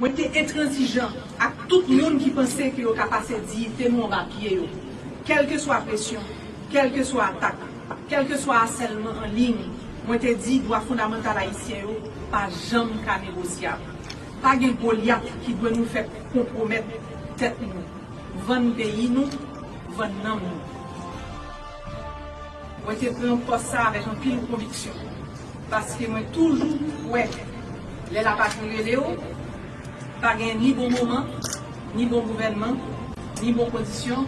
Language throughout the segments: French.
Moi, j'étais intransigeant à tout le monde qui pensait qu'il était capable de dire que nous on va pied. Quelle que soit la pression, quelle que soit l'attaque, quel que soit le harcèlement en ligne, moi, je dit droit fondamental haïtien, pas jamais négociable. Pas de Goliath qui doit nous faire compromettre tête nous. Vendre pays nous, vendre nous. Moi, je prends pas ça avec un pile de conviction. Parce que moi, toujours, ouais, les la patrie Léo, pas ni bon moment, ni bon gouvernement, ni bonne condition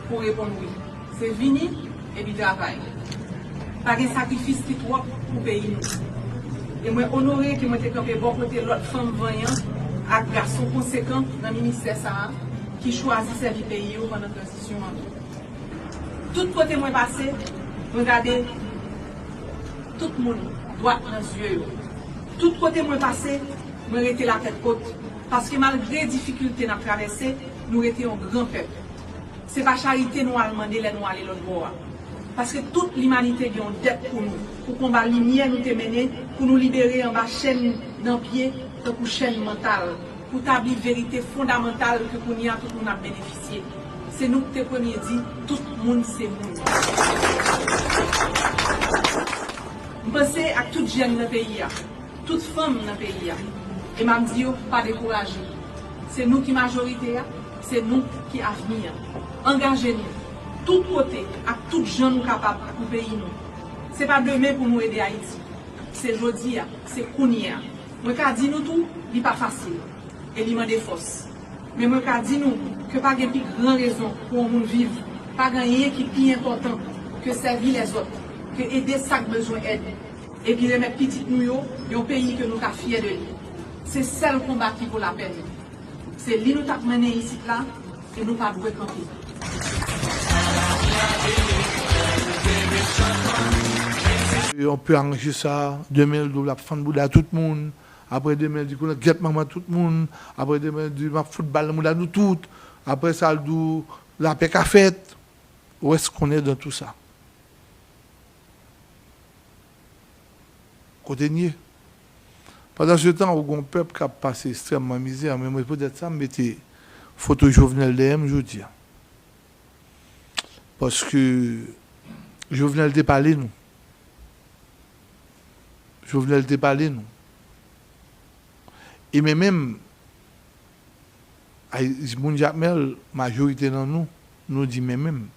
pour répondre oui. C'est fini et puis travail. Pas de sacrifice qui trop pour payer nous. Et moi, honoré que moi, j'ai campé bon côté l'autre femme voyante, avec garçon conséquent dans le ministère Sahara, qui choisit servir pays pendant la transition. Tout côté moi passé, regardez, tout le monde droit dans les yeux. Tout côté moi passé, moi resté la tête haute. Parce que malgré les difficultés qu'on a traversées, nous étions un grand peuple. Ce n'est pas charité nous à demander les nous aller l'autre bord. Parce que toute l'humanité a une dette pour nous, pour combattre la lumière nous mener, pour nous libérer en bas chaîne d'un pied, pour chaîne mentale, pour établir vérité fondamentale que pour nous tout le monde a bénéficié. C'est nous qui avons dit, tout le monde c'est nous. Je pense à toutes jeunes dans le pays, toutes femmes dans le pays. Et je dis, pas décourager. C'est nous qui majorité, c'est nous qui avenir. Engagez-nous, tout côté, à toutes gens nous capables pour le pays. Ce n'est pas demain pour nous aider Haïti. C'est aujourd'hui, c'est Kounia. Je dis nous tout, ce n'est pas facile. Et il des forces. Mais je dis nous que pas de plus grande raison pour nous vivre. Pas de rien qui est plus important que servir les autres, que aider chaque besoin d'aide. Et puis remettre petit nous, un pays que nous sommes fiers de lui. C'est ça le combat qui vaut la peine. C'est lui nous avons mené ici là et nous pas devons camper. On peut arranger ça, 2000 la fan bouda tout le monde. Après 2000 du coup get maman tout le monde. Après 2000 du football monde nous tout. Après ça la paix qu'a fait. Où est-ce qu'on est dans tout ça? Côté nier. Pendant ce temps, où un peuple qui a passé extrêmement misère, mais moi peut-être ça me mettait photo Jovenel DM, je dis. Parce que Jovenel t'a parlé nous. Jovenel t'a parlé nous. Et même mon Jamel, majorité dans nous dit même.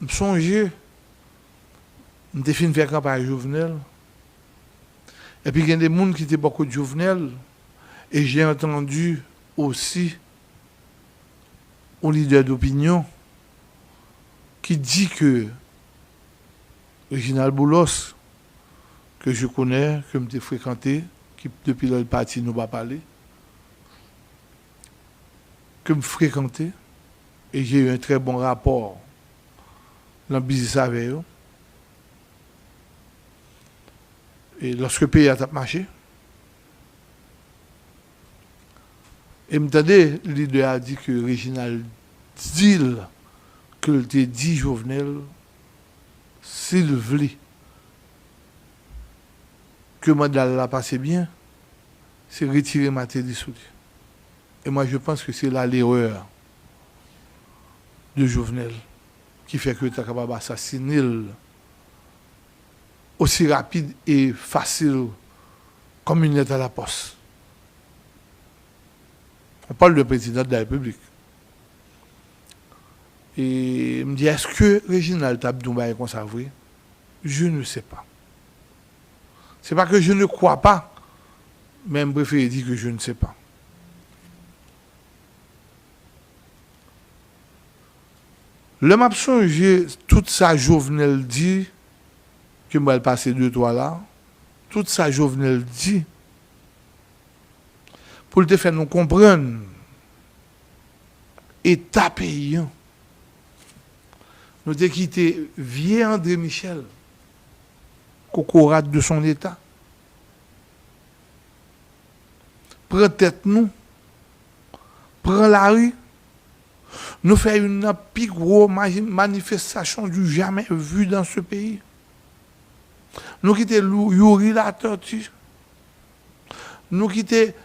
Je songe, je fin faire campagne Jovenel. Et puis il y a des gens qui étaient beaucoup de Jovenel. Et j'ai entendu aussi un leader d'opinion qui dit que Reginald Boulos, que je connais, que je fréquenté, qui depuis le parti nous va parler, que je fréquenté, et j'ai eu un très bon rapport dans le business avec eux. Et lorsque le pays a marché, et m'entendez, le leader a dit que Reginald dit que le dit Jovenel, s'il voulait que Mandal l'a passé bien, c'est retirer ma tête dissoute. Et moi, je pense que c'est là l'erreur de Jovenel qui fait que tu es capable d'assassiner aussi rapide et facile comme une lettre à la poste. On parle de président de la République. Et il me dit, est-ce que Reginald Tabdoumba est conservé? Je ne sais pas. Ce n'est pas que je ne crois pas, mais je préfère dire que je ne sais pas. Le m'a songé, toute sa Jovenel dit, que moi elle passe 2-3 là, toute sa Jovenel dit, pour te faire nous comprendre, État paysan. Nous avons quitté vieux André Michel, cocorate de son État. Prends tête nous, prends la rue, nous faisons une plus grosse manifestation du jamais vue dans ce pays. Nous qui t'es Yuri la tortue. Nous qui t'es,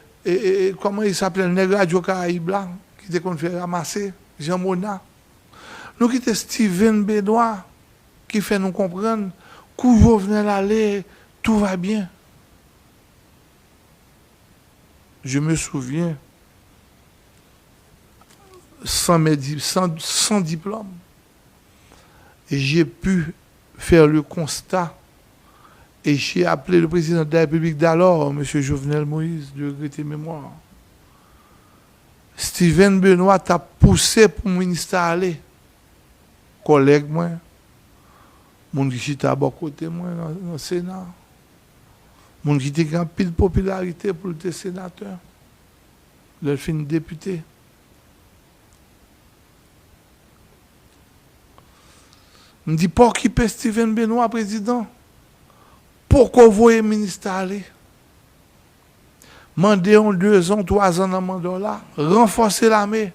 comment il s'appelle, le nègre Radio Caraïbe là, qui t'es qu'on fait ramasser, Jean Mona. Nous qui t'es Steven Benoît, qui fait nous comprendre qu'où Jovenel aller, tout va bien. Je me souviens, sans diplôme, et j'ai pu faire le constat, et j'ai appelé le président de la République d'alors, M. Jovenel Moïse, de regretter mémoire. Steven Benoît t'a poussé pour me installer. Collègue, moi, mon qui était à bon côté, moi, dans le Sénat. Mon qui était en pile popularité pour le sénateur. Le fin député. Je me dis, pour qui peut Steven Benoît, président? Pourquoi vous voyez le ministre aller? Mandez 2 ans, 3 ans dans le mandat là, renforcer l'armée.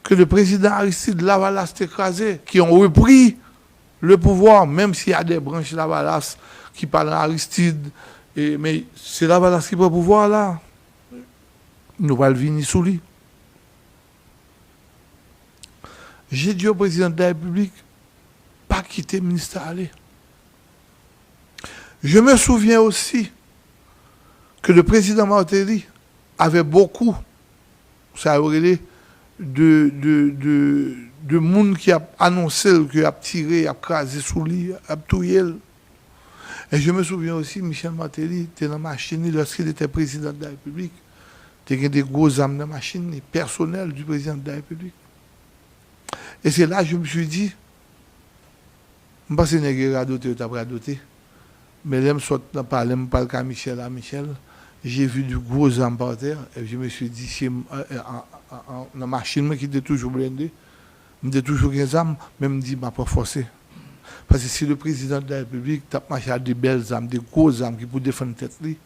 Que le président Aristide Lavalas s'est écrasé, qui ont repris le pouvoir, même s'il y a des branches Lavalas qui parlent Aristide, mais c'est Lavalas qui prend le pouvoir là. Nous allons venir sous lui. J'ai dit au président de la République, pas quitter le ministère aller. Je me souviens aussi que le président Martelly avait beaucoup, ça aurait de monde qui a annoncé qu'il a tiré, a crasé sous lui, a tué. Et je me souviens aussi, Michel Martelly était dans la machine lorsqu'il était président de la République. Il y avait des gros armes dans la machine personnelles du président de la République. Et c'est là que je me suis dit, je ne sais pas si je vais radoter ou pas radoter, mais là, je parle à Michel, j'ai vu du gros armes par terre, et je me suis dit, dans la machine qui était toujours blindée, je me toujours 15 armes, mais je me dis, je ne vais pas forcer. Parce que si le président de la République tape marché à des belles armes, des grosses armes qui pour défendre la tête,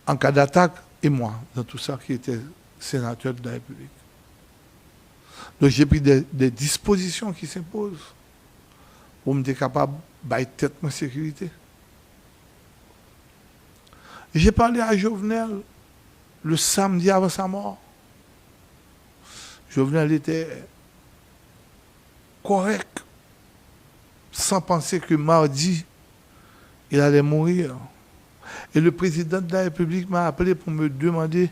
en cas d'attaque, et moi, dans tout ça qui était sénateur de la République. Donc j'ai pris des dispositions qui s'imposent pour me être capable de mettre tête en sécurité. J'ai parlé à Jovenel le samedi avant sa mort. Jovenel était correct, sans penser que mardi, il allait mourir. Et le président de la République m'a appelé pour me demander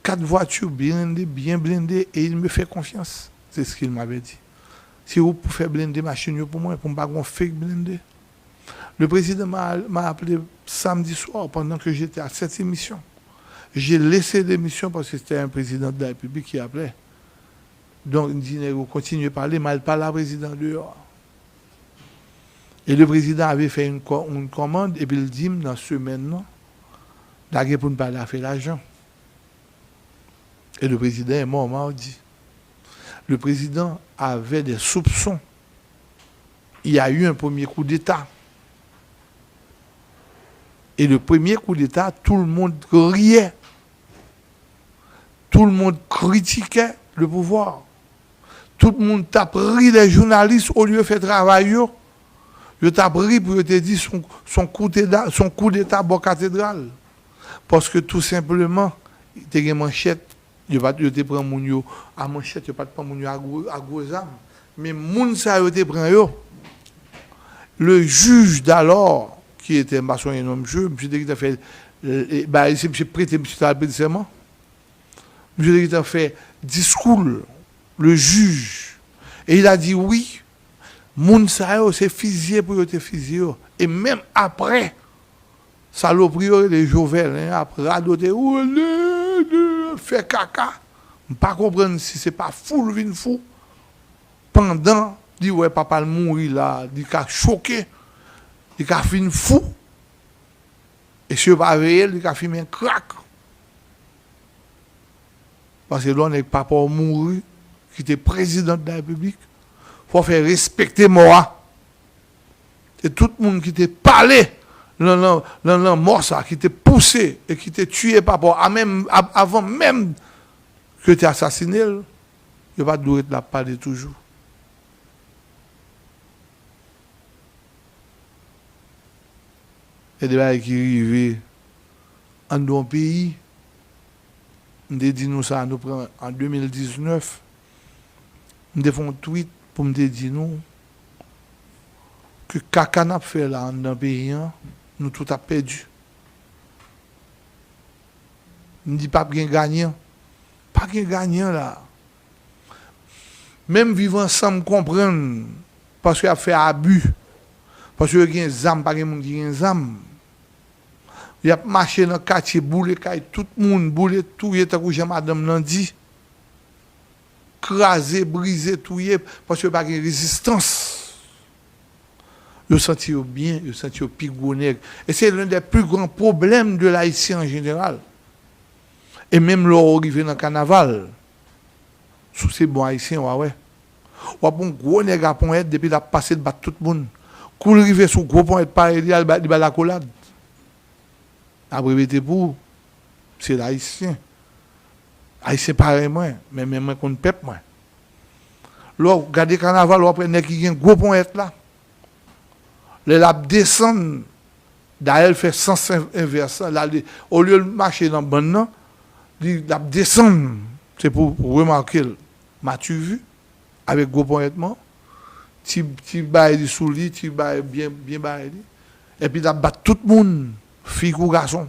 4 voitures blindées, bien blindées, et il me fait confiance. C'est ce qu'il m'avait dit. Si vous pouvez faire blinder machine pour moi, pour ne pas faire fake blindé. Le président m'a appelé samedi soir pendant que j'étais à cette émission. J'ai laissé l'émission parce que c'était un président de la République qui appelait. Donc, il dit, vous continuez à parler, mais il parle à la président dehors. Et le président avait fait une commande, et puis il dit, dans ce semaine, d'aller pour ne pas faire l'argent. Et le président est mort mardi. Le président avait des soupçons. Il y a eu un premier coup d'État. Et le premier coup d'État, tout le monde riait. Tout le monde critiquait le pouvoir. Tout le monde t'a pris les journalistes au lieu de faire travail. Je t'a pris pour te dire son coup d'État bon cathédrale. Parce que tout simplement, il y a une manchette. Je te prends mon yo à manchette, je ne pas prendre mon yo à gros âme. Mais moun sa yo te prend yo. Le juge d'alors, qui était un maçon et un homme jeu, M. Dekita fait, il s'est prêté M. Talbé de serment. M. Dekita fait discours, le juge. Et il a dit oui, moun sa yo, c'est fusillé pour yo te fusillé. Et même après, saloperie, les Jovel, après, radoter, fait caca. Je ne pas comprendre si ce n'est pas fou, le vin fou. Pendant, dit ouais, papa le mourir là, il a choqué, il a fait une fou. Et si je ne pas veiller, il a fait un crack. Parce que là, on n'est pas pour mourir, qui était président de la République. Il faut faire respecter moi. Et tout le monde qui était parlé, non, mort ça, qui était poussé et qui était tué par rapport à même, avant même que tu es assassiné, il n'y a pas de droit de la parler toujours. y a des gens qui arrivent en dans pays. On dit nous ça, nous prenons en 2019. On fait un tweet pour me dire nous que caca n'a fait là dans le pays, nous tout a perdu. On dit pas bien gagnant. Pas bien gagnant là. Même vivre ensemble, comprendre, parce qu'il a fait abus, parce qu'il y a des âmes, pas de monde qui a des âmes. Il a marché dans le quartier, boule, tout le monde, boule, tout, il est à madame l'a dit. Crasé, brisé, tout, parce qu'il n'y a pas de résistance. Il senti bien, il senti pigounet. Et c'est l'un des plus grands problèmes de l'Haïtien en général. Et même lorsqu'on arrive dans le carnaval, sous ces bons haïtiens, ouais. Ou un gros nègre à point depuis la passé de battre tout le monde. Quand il arrive sur gros point pareil, il a la collade. Après, pour c'est l'haïtien. Haïtien pareil, moi, mais même moi, qu'on peuple, moi. Lorsque regardez le carnaval, on prend qui a un gros point là. Le lab descend, d'ailleurs, fait sens inverse. Au lieu de marcher dans le bon, il descend. C'est pour remarquer. M'as-tu vu? Avec gros pointement, tu bailles sous lit, tu bailles bien bailles. Et puis, il bat tout le monde, fille ou garçon.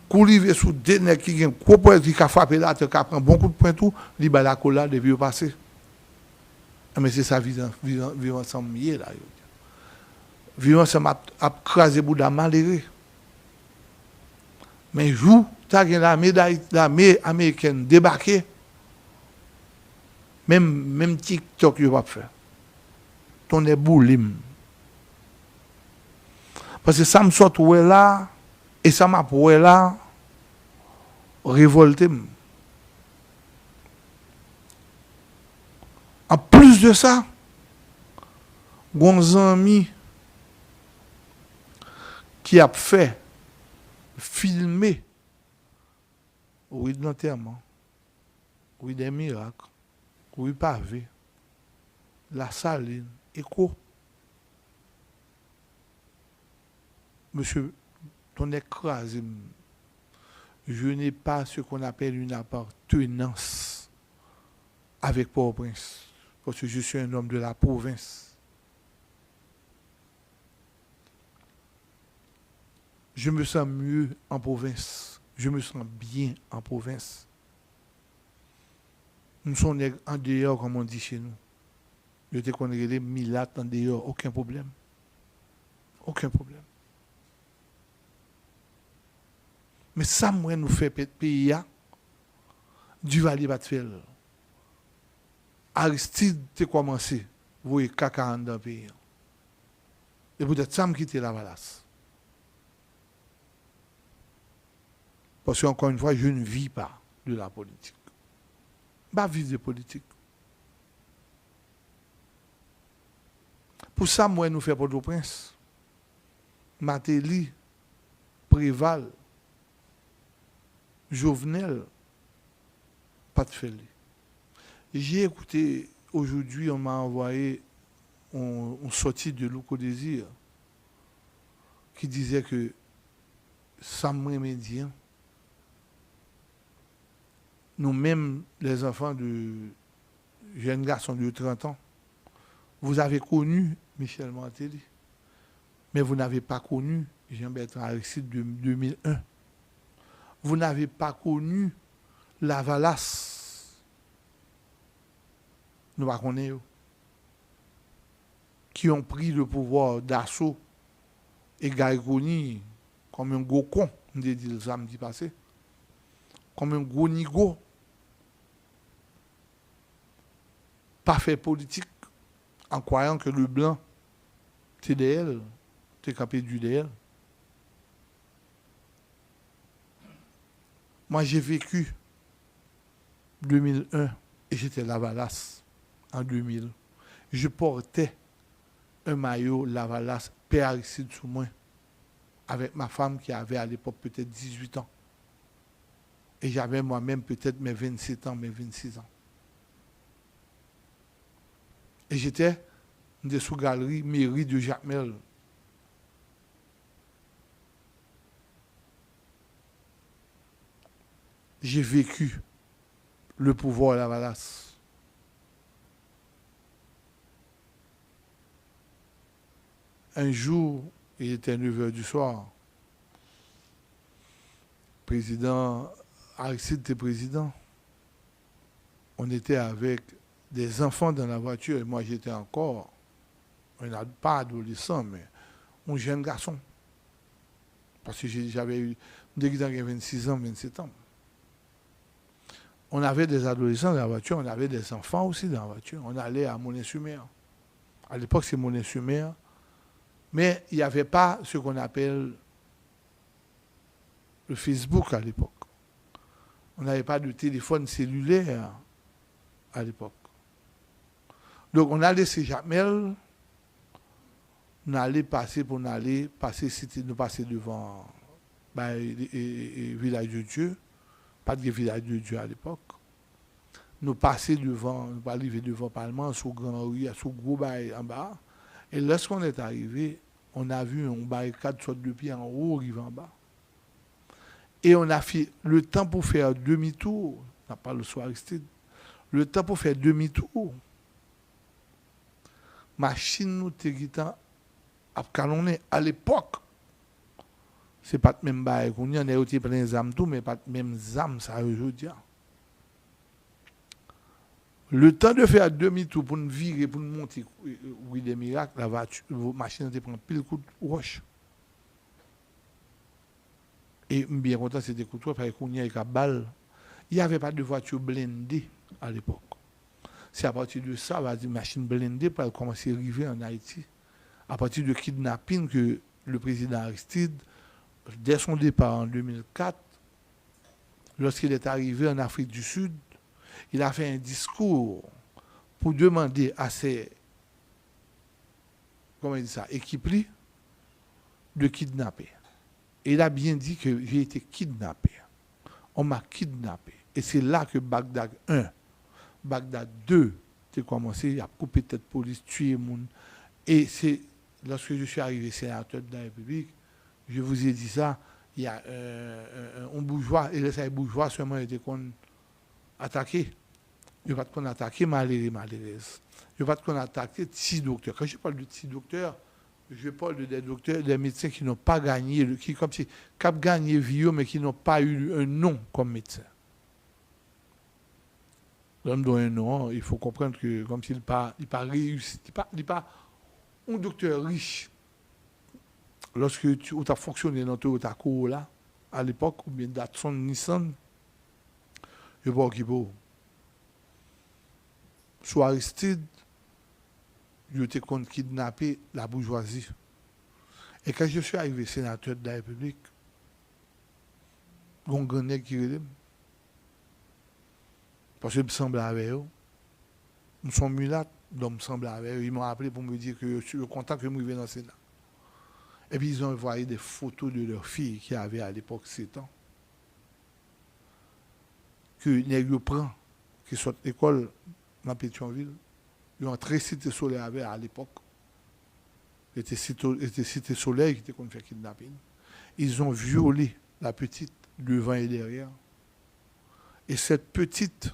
Quand il est sous des nègres qui ont un gros point qui a frappé là, qui a pris un bon coup de poing tout, il bat la collade et puis il passe. Mais c'est ça, vivre ensemble, là. Vivre ensemble, a crasé bout de malheureux. Mais jour, tu as l'armée américaine débarqué. Même TikTok, il va faire. Ton est boulim. Parce que ça me sort là, et ça m'a pour là, révolté. En plus de ça, gon ami qui a fait filmer, oui, de l'enterrement, oui, des miracles. Oui, pavé, la saline, écho. Monsieur, ton écrasé, je n'ai pas ce qu'on appelle une appartenance avec Port-au-Prince, parce que je suis un homme de la province. Je me sens mieux en province. Je me sens bien en province. Nous sommes en dehors, comme on dit chez nous. Je te connais les milates en dehors, aucun problème. Aucun problème. Mais ça, moi, nous fait pays, du Valais Batfel. Aristide, tu commencé. Vous voyez, caca dans le pays. Et peut-être ça me quitte la valasse. Parce qu'encore une fois, je ne vis pas de la politique. Pas vivre de politique. Pour ça, moi, nous faisons Port-au-Prince. Matéli, Préval, Jovenel, pas de fait. J'ai écouté, aujourd'hui, on m'a envoyé une sortie de Louko Désir qui disait que Sam Médien, nous-mêmes, les enfants de jeunes garçons de 30 ans, vous avez connu Michel Martelly, mais vous n'avez pas connu Jean-Bertrand Aristide de 2001. Vous n'avez pas connu la Valasse. Nous ne connaissons pas. Qui ont pris le pouvoir d'assaut et Gaïgoni comme un gros con, on dit le samedi passé, comme un gros nigo. Pas fait politique en croyant que le blanc, c'est d'elle, c'est capé du d'elle. Moi, j'ai vécu 2001 et j'étais Lavalas en 2000. Je portais un maillot Lavalas Père Aristide sous moi avec ma femme qui avait à l'époque peut-être 18 ans. Et j'avais moi-même peut-être mes 27 ans, mes 26 ans. Et j'étais sous galerie mairie de Jacmel. j'ai vécu le pouvoir à la Valasse. Un jour, il était 9 h du soir. Président Aristide était président. On était avec des enfants dans la voiture et moi j'étais encore, pas adolescent, mais un jeune garçon. Parce que j'avais eu, dès que j'avais 26 ans, 27 ans. On avait des adolescents dans la voiture, on avait des enfants aussi dans la voiture. On allait à Monnet-sur-Mer. À l'époque, c'est Monnet-sur-Mer. Mais il n'y avait pas ce qu'on appelle le Facebook à l'époque. On n'avait pas de téléphone cellulaire à l'époque. Donc on a laissé Jamel, on allait passer pour aller passer, c'était nous passer devant Village de Dieu, pas de Village de Dieu à l'époque. Nous passer devant, nous arriver devant le Parlement, sous Grand Rue, sous gros bail en bas. Et lorsqu'on est arrivé, on a vu un barricade sorte de pied en haut, arrivé en bas. Et on a fait le temps pour faire demi-tour, on n'a pas le soir Aristide, le temps pour faire demi-tour. Machine nous t'égitant à calonner à l'époque. C'est pas le même bail qu'on y en a eu plein d'âmes tout, mais pas le même âme ça aujourd'hui. Le temps de faire demi-tour pour nous virer, pour nous monter, oui, des miracles, la voiture, la machine te prend pile coup de roche. Et bien content, c'était coup de roche, parce qu'on y a une balle. Il n'y avait pas de voiture blindée à l'époque. C'est à partir de ça, la machine blindée pour commencer à arriver en Haïti. À partir de kidnapping que le président Aristide, dès son départ en 2004, lorsqu'il est arrivé en Afrique du Sud, il a fait un discours pour demander à ses équipes de kidnapper. Et il a bien dit que j'ai été kidnappé. On m'a kidnappé. Et c'est là que Bagdad 1, Bagdad 2, j'ai commencé à couper tête police, tuer les gens. Et c'est lorsque je suis arrivé sénateur de la République, je vous ai dit ça, il y a un bourgeois, et les bourgeois seulement étaient attaqué. Je ne vais pas attaquer malheureuse. Je ne vais pas attaquer petits docteurs. Quand je parle de petits docteurs, je parle des docteurs, des médecins qui n'ont pas gagné, qui comme si cap gagné vie, mais qui n'ont pas eu un nom comme médecin. L'homme donne un nom, il faut comprendre que comme s'il n'a pas réussi, il n'est pas un docteur riche. Lorsque tu as fonctionné dans ta Corolla, à l'époque, ou bien Datsun, Nissan, je ne sais pas qui peut. Sous Aristide, je t'ai kidnappé la bourgeoisie. Et quand je suis arrivé sénateur de la République, on a qui relève. Parce que je me semble avec eux. Nous sommes mulattes, donc je me semble avec eux. Ils m'ont appelé pour me dire que je suis content que je vienne dans le Sénat. Et puis ils ont envoyé des photos de leur fille qui avait à l'époque 7 ans. Que les prend, qui sont à l'école dans Pétionville. Ils ont entré Cité Soleil avec à l'époque. C'était Cité Soleil qui était qu'on fait kidnapping. Ils ont violé la petite devant et derrière. Et cette petite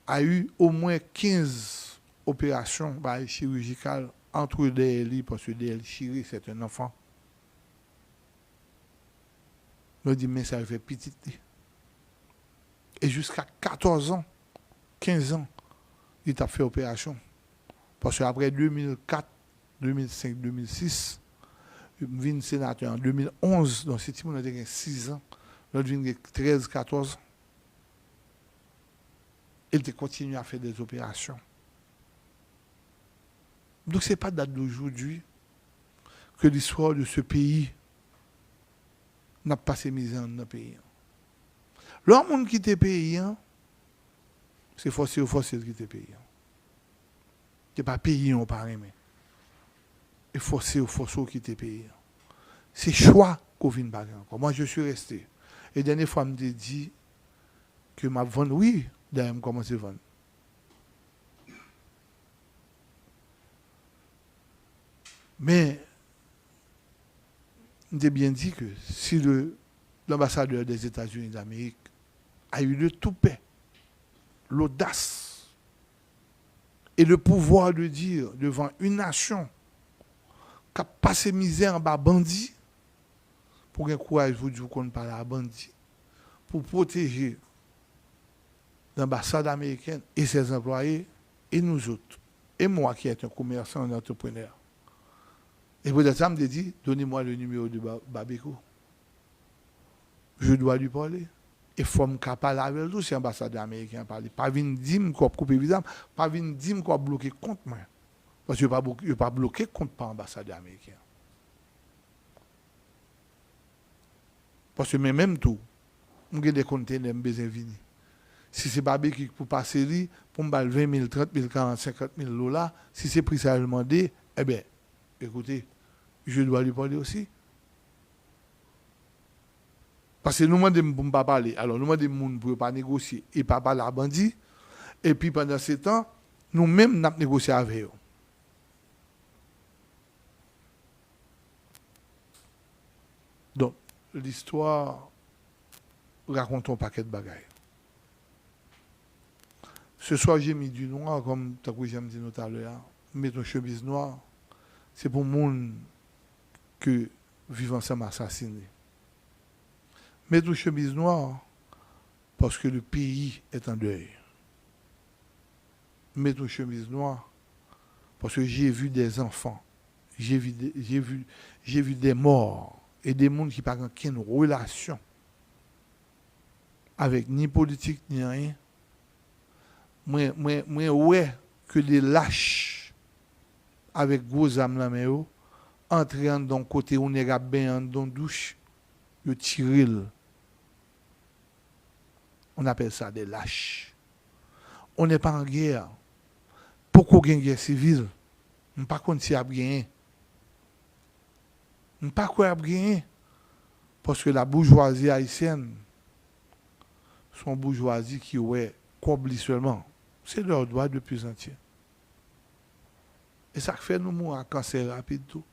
a eu au moins 15 opérations chirurgicales entre DLI, parce que DLI Chiri, c'est un enfant. On dit, mais ça fait petite. Et jusqu'à 14 ans, 15 ans, il a fait opération. Parce qu'après 2004, 2005, 2006, je suis sénateur en 2011, donc c'est on a 6 ans, l'autre vient 13, 14 ans. Il a continué à faire des opérations. Donc ce n'est pas date d'aujourd'hui que l'histoire de ce pays n'a pas ses misères dans le pays. L'homme qui quitte le pays, c'est forcé ou forcé de quitter le pays. Ce n'est pas pays, on parle, mais c'est forcé ou forcé de quitter le pays. C'est choix qu'on vient de bagarre encore. Moi, je suis resté. Et la dernière fois, je me dit que ma vente, oui, d'ailleurs, je commence à vendre. Mais, j'ai bien dit que si l'ambassadeur des États-Unis d'Amérique a eu le toupet, l'audace et le pouvoir de dire devant une nation qui a passé misère en bas bandit, pour un courage vous dire qu'on ne parle à bandit, pour protéger l'ambassade américaine et ses employés, et nous autres, et moi qui est un commerçant, un entrepreneur. Et peut-être ça me dit, donnez-moi le numéro de Babeko. Je dois lui parler. Et il faut me parler avec lui si l'ambassadeur américain parle. Pas venir dire qu'on coupe évidemment, pas venir dire qu'on bloqué contre moi. Parce que je ne pas bloqué contre l'ambassadeur américain. Parce que même tout, je des conteneurs besoin venir. Si c'est Babeko pour passer, pour me 20 000, 30 000, 40 000, 50 000 $, si c'est prix ça à demander, eh bien, écoutez, je dois lui parler aussi. Parce que nous demandons pour ne pas parler. Alors, nous demandons pour ne pas négocier et pas parler à bandit. Et puis, pendant ce temps, nous-mêmes, nous avons négocié avec eux. Donc, l'histoire raconte un paquet de bagailles. Ce soir, j'ai mis du noir, comme j'ai dit tout à l'heure. Mettre une chemise noire, c'est pour le monde que vivent ensemble assassinés. Mettre une chemise noire, parce que le pays est en deuil. Mettre une chemise noire, parce que j'ai vu des enfants, j'ai vu des morts, et des gens qui n'ont aucune relation avec ni politique, ni rien. Moi, ouais, que des lâches avec gros âmes dans mes mains, entrant dans le côté où on est bien dans la douche, ils tirent. On appelle ça des lâches. On n'est pas en guerre. Pourquoi il y a une guerre civile? On ne sais pas si il y a gagné. On ne sait pas quoi il y a gagné. Parce que la bourgeoisie haïtienne, son bourgeoisie qui est cobli seulement, c'est leur droit de plus entier. Et ça fait nous mourir à cancer rapide tout.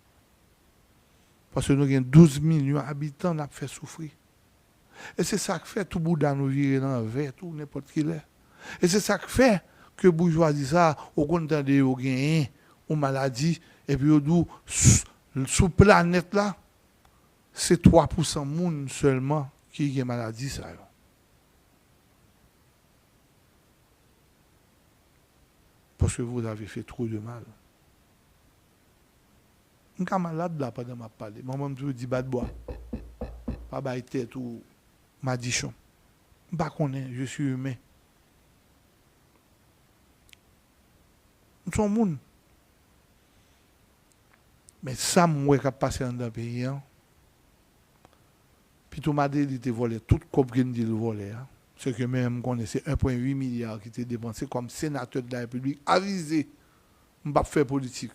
Parce que nous avons 12 millions d'habitants, nous avons fait souffrir. Et c'est ça qui fait tout Bouddha nous virer dans le verre, tout n'importe qui l'est. Et c'est ça qui fait que bourgeoisie ça, au content de gagner une maladie, et puis sous planète là, c'est 3% de monde seulement qui a une maladie ça. Parce que vous avez fait trop de mal. Je suis malade là pendant ma parole. Moi-même, je dis bas de bois. Pas bailler tête ou madichon. Je ne sais pas, je suis humain. Nous sommes monde. Mais ça, moi, qui a passé dans le pays, puis tout m'a dit qu'il volé, tout le monde dit le volé. Ce que même connaissez 1,8 milliard qui était dépensé comme sénateur de la République, avisé, je ne vais pas faire politique.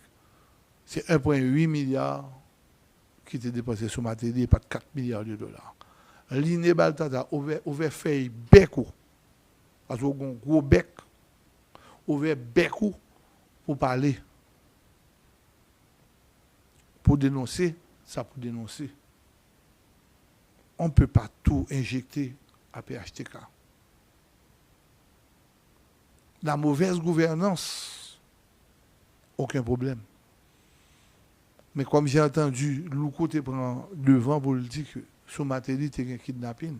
C'est 1,8 milliard qui était dépensé sur ma télé, pas de 4 milliards de dollars. L'INE Baltata a ouvert fait bec, parce qu'on a un gros bec, ouvert bec pour parler. Pour dénoncer, ça pour dénoncer. On ne peut pas tout injecter à PHTK. La mauvaise gouvernance, aucun problème. Mais comme j'ai entendu, le côté prend devant pour le dire que sur ma télé, il y a un kidnapping.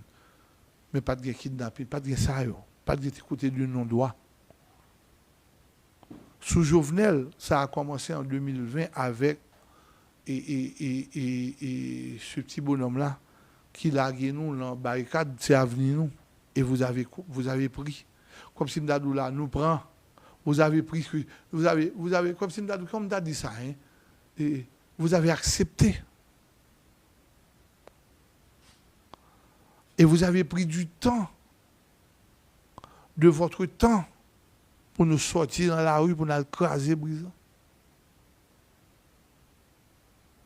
Mais pas de kidnapping, pas de ça, pas de côté du non-droit. Sous Jovenel, ça a commencé en 2020 avec ce petit bonhomme-là qui laguait nous dans la barricade, c'est avenir nous. Et vous avez pris. Comme si Mdadou là nous prend. Vous avez pris, vous avez comme si Mdadou, comme Mdadou dit ça, hein, et vous avez accepté. Et vous avez pris du temps, de votre temps, pour nous sortir dans la rue, pour nous craser, brisant.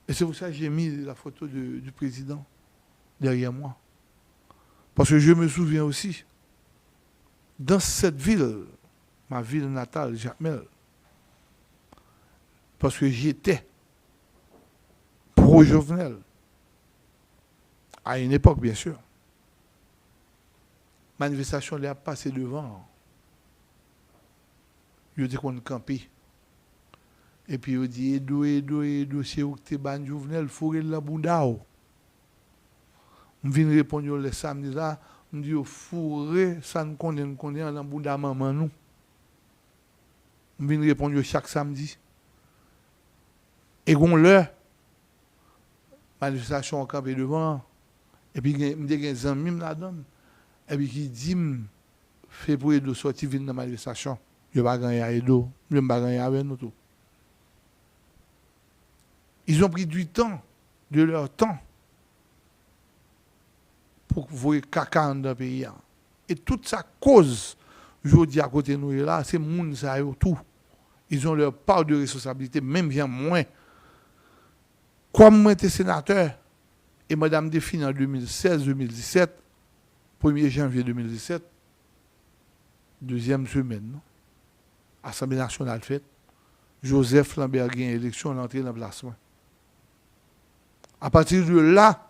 Et c'est pour ça que j'ai mis la photo du président derrière moi. Parce que je me souviens aussi, dans cette ville, ma ville natale, Jacmel, parce que j'étais pro-Jovenel, à une époque, bien sûr. manifestation là a passé devant. Yo te kon camper. Et puis yo dit Edo c'est ou te ban Jovenel fourrer la boudao. On vient répondre le samedi là, on dit yo fourrer ça nous connaît dans bouda maman nous. On vient répondre chaque samedi. Et gon le manifestation campé devant et puis me dit gen zanmi la donne et puis qui dit fait pour Edo sortir venir dans manifestation. Yo pas gagner à Edo, yo pas gagner avec nous tout. Ils ont pris du temps, de leur temps, pour voir caca dans le pays. Et toute sa cause, je dis à côté de nous là, c'est moun ça tout. Ils ont leur part de responsabilité, même bien moins. Comme moi, j'étais sénateur, et Madame Défini en 2016-2017, 1er janvier 2017, deuxième semaine, non? Assemblée nationale faite, Joseph Lambert gagne élection, l'entrée dans le placement. À partir de là,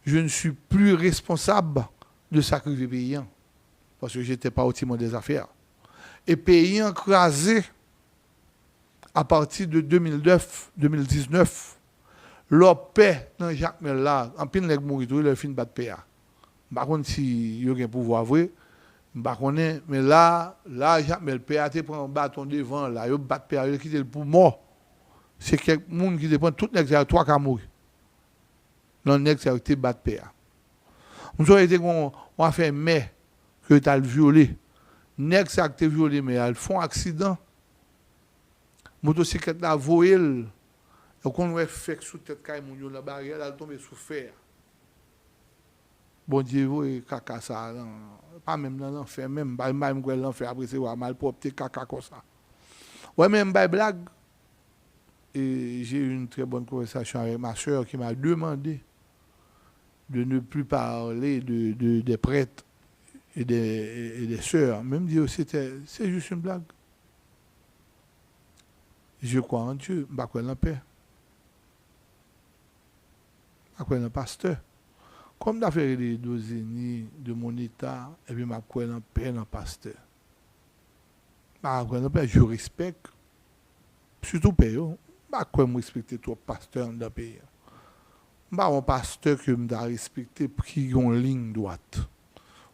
je ne suis plus responsable de sacrifier paysan, parce que je n'étais pas au timon des affaires. Et paysan crasé, à partir de 2019, leur paix dans Jacques Mella, en pile de mourir, il a fini de battre paix. Je ne sais pas si il y a un pouvoir vrai, mais là, Jacques Mella, paix a prend un bâton devant, là, il bat paix, il a quitté le pour mort. C'est quelqu'un qui dépend tout les trois qui mourir. Non, nèg a été battre paix. Nous avons été on a fait mais que tu as violé. Nèg ça a été violé mais ils font accident. Motocyclette la voyelle. Et qu'on a fait sous tête kay moun yo la barrière, elle tomber sous fer. Bon Dieu, et caca ça pas même dans l'enfer même pas même quoi l'enfer après c'est mal propre caca comme ça. Ouais même pas blague. Et j'ai eu une très bonne conversation avec ma soeur qui m'a demandé de ne plus parler des prêtres et des sœurs. Même dire c'est juste une blague. Je crois en Dieu, je crois en paix. Je crois en pasteur. Comme d'affaires les dozeni de mon état, et puis je crois en paix dans pasteur. Je crois en paix, je respecte, surtout paix. Je crois respecter toi pasteur dans le pays. Je suis un pasteur que je respecté qui a une ligne droite.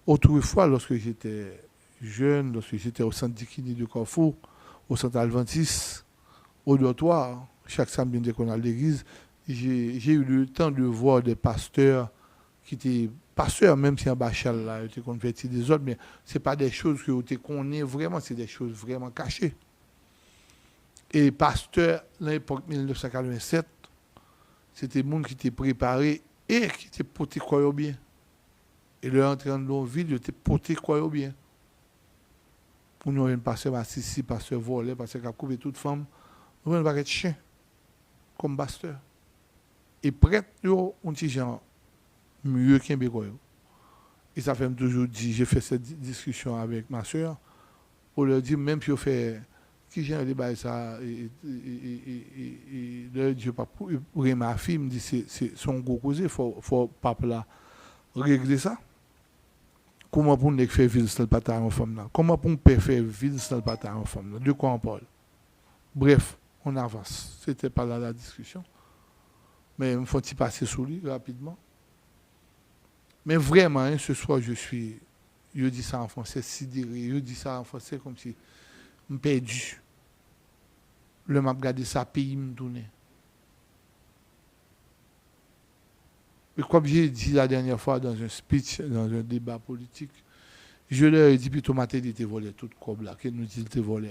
Autrefois, lorsque j'étais jeune, lorsque j'étais au centre d'Ikini de Carrefour, au centre Adventiste, au dortoir, chaque samedi dès qu'on a l'église, j'ai eu le temps de voir des pasteurs qui étaient pasteurs, même si en Bachal, là, ils étaient convertis des autres, mais ce n'est pas des choses que tu connais vraiment, c'est des choses vraiment cachées. Et les pasteurs, à l'époque 1987, c'était des gens qui étaient préparés et qui étaient portés quoi bien. Et leur entrée dans nos villes, ils étaient portés quoi bien. Pour nous, un pasteur Massissi, pasteur volé, pasteur qui a coupé toute femme, nous ne pas être chien comme pasteur. Et prêtre, on dit gens mieux qu'un bégoyo. Et ça fait toujours dire, j'ai fait cette discussion avec ma soeur pour leur dire, même si on fait qui j'ai un débat ça et Dieu pas pour ma fille me dit c'est son gros causé faut papa là régler ça. Comment pour nous faire vivre sans le patin en femme là, comment pour nous faire vivre sans le patin en femme là, de quoi on parle. Bref, on avance, c'était pas là la discussion mais il faut y passer sous lui rapidement. Mais vraiment hein, ce soir je dis ça en français sidéré, je dis ça en français comme si je suis perdu. Le m'a regardé ça, pays me tourner. Et comme j'ai dit la dernière fois dans un speech, dans un débat politique, je leur ai dit, plutôt, matin, il était volé, tout comme là, qu'il nous dit, il était volé.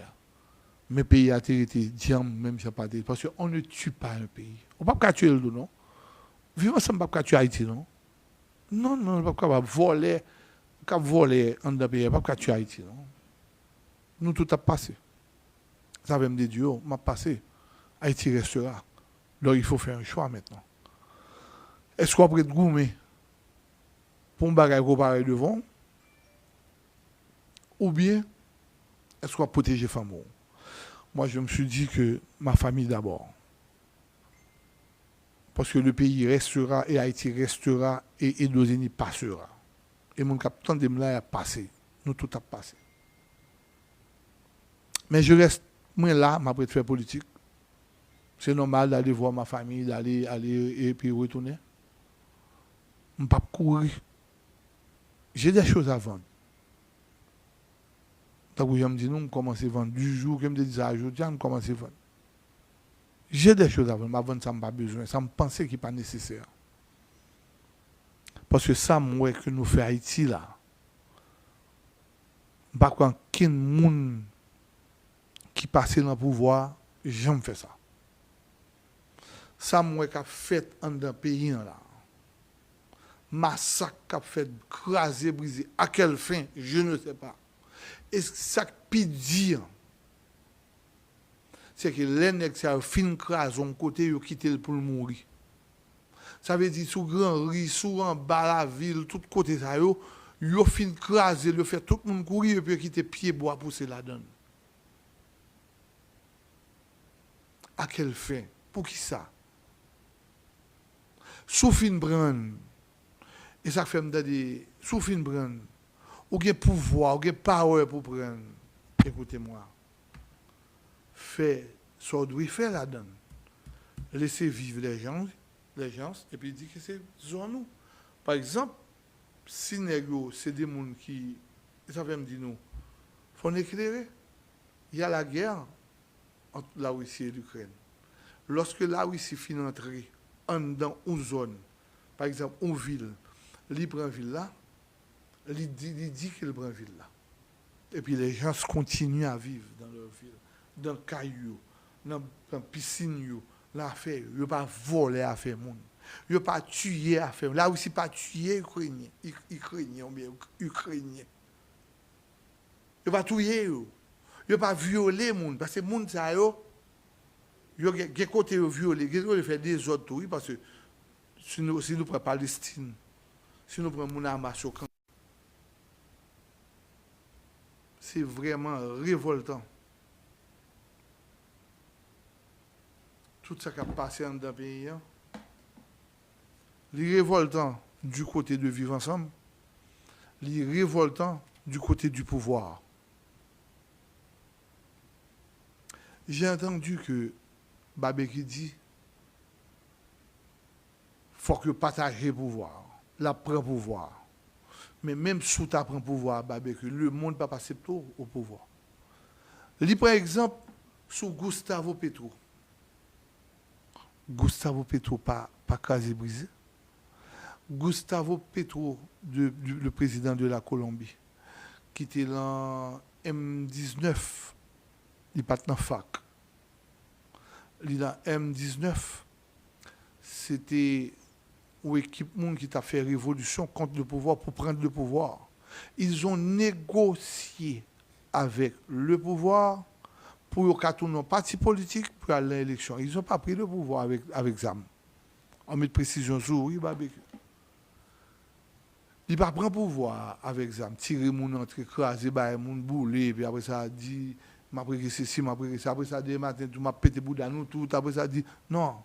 Mais le pays a été diable, même si pas été. Parce qu'on ne tue pas un pays. On ne peut pas tuer le dos, non? Vivant, ça ne peut pas tuer Haïti, non? Non, on ne peut pas voler en d'un pays, on ne peut pas tuer Haïti, non? Nous, tout a passé. Ça va me dire, Dieu, m'a passé. Haïti restera. Donc, il faut faire un choix maintenant. Est-ce qu'on peut être gourmet pour un bagage qu'on parle devant? Ou bien, est-ce qu'on va protéger les femmes? Moi, je me suis dit que ma famille d'abord. Parce que le pays restera et Haïti restera et Edozeni passera. et mon capitaine de là a passé. Nous tout a passé. Mais je reste, moi là, m'a faire politique. C'est normal d'aller voir ma famille, d'aller et puis retourner. Je ne peux pas courir. J'ai des choses à vendre. Donc, je me dis, non, je commence à vendre du jour, que je me dis ça, je commence à vendre. J'ai des choses à vendre, mais vendre, ça ne pas besoin. Ça me pensait qu'il n'est pas nécessaire. Parce que ça, moi, que nous faisons Haïti, là, pas quand quelqu'un monde qui passe dans le pouvoir, j'aime faire ça. Ça, moi, qui a fait dans le pays, là, massacre qui a fait craser, briser, à quelle fin, je ne sais pas. Et ça qui peut dire, c'est que les nègres, ça a fin craser un côté, ils ont quitté pour mourir. Ça veut dire, sous Grand Riz, sous en bas la ville, tout côté, ça, ils ont fin craser, ils ont fait tout le monde courir, et puis ils quitter pied bois pour se la donne. À quelle fin? Pour qui ça? Sous fin brand, et ça fait me dire, sous fin brand, ou bien pouvoir, ou bien power pour prendre. Écoutez-moi. Fait, ça doit faire la donne. Laissez vivre les gens, et puis dire que c'est nous. Par exemple, si négro, c'est des gens qui, ça fait me dire nous, faut éclairer. Il y a la guerre entre la Russie et l'Ukraine. Lorsque la Russie finit d'entrer dans une zone, par exemple, une ville, il prend une ville là, il dit qu'il prend une ville là. Et puis les gens continuent à vivre dans leur ville, dans le caillou, dans la piscine, l'affaire, ils ne pas voler à faire monde. Ils ne pas tuer à faire. Là aussi, pas tuer Ukrainiens ou bien Ukrainiens. Ils ne pas tuer. Ils ne pas violer les gens. Parce que les gens, ça, ils ont des côtés violés, ils ont fait des autres, parce que si nous prenons Palestine, si nous prenons Hamas, c'est vraiment révoltant. Tout ça qui a passé dans le pays, les révoltant du côté de vivre ensemble, les révoltant du côté du pouvoir. J'ai entendu que Babeki dit faut que partager le pouvoir, la prend pouvoir. Mais même sous ta prend pouvoir, Babeki, le monde ne peut pas passer au pouvoir. Lis par exemple sous Gustavo Petro. Gustavo Petro pas casé brisé. Gustavo Petro, le président de la Colombie, qui était dans M19, il pas dans fac. Il dans M19, c'était une équipe qui a fait révolution contre le pouvoir pour prendre le pouvoir. Ils ont négocié avec le pouvoir pour tourner un parti politique pour aller à l'élection. Ils n'ont pas pris le pouvoir avec ZAM. On met de précision sur oui, barbecue. Il ne pas prendre pouvoir avec ZAM, tirer mon entrée, écraser, mon bouler, puis après ça dit, m'a pris ceci, m'a pris ça, après ça dit, matin, tout m'a pété bout nous tout, après ça dit, non.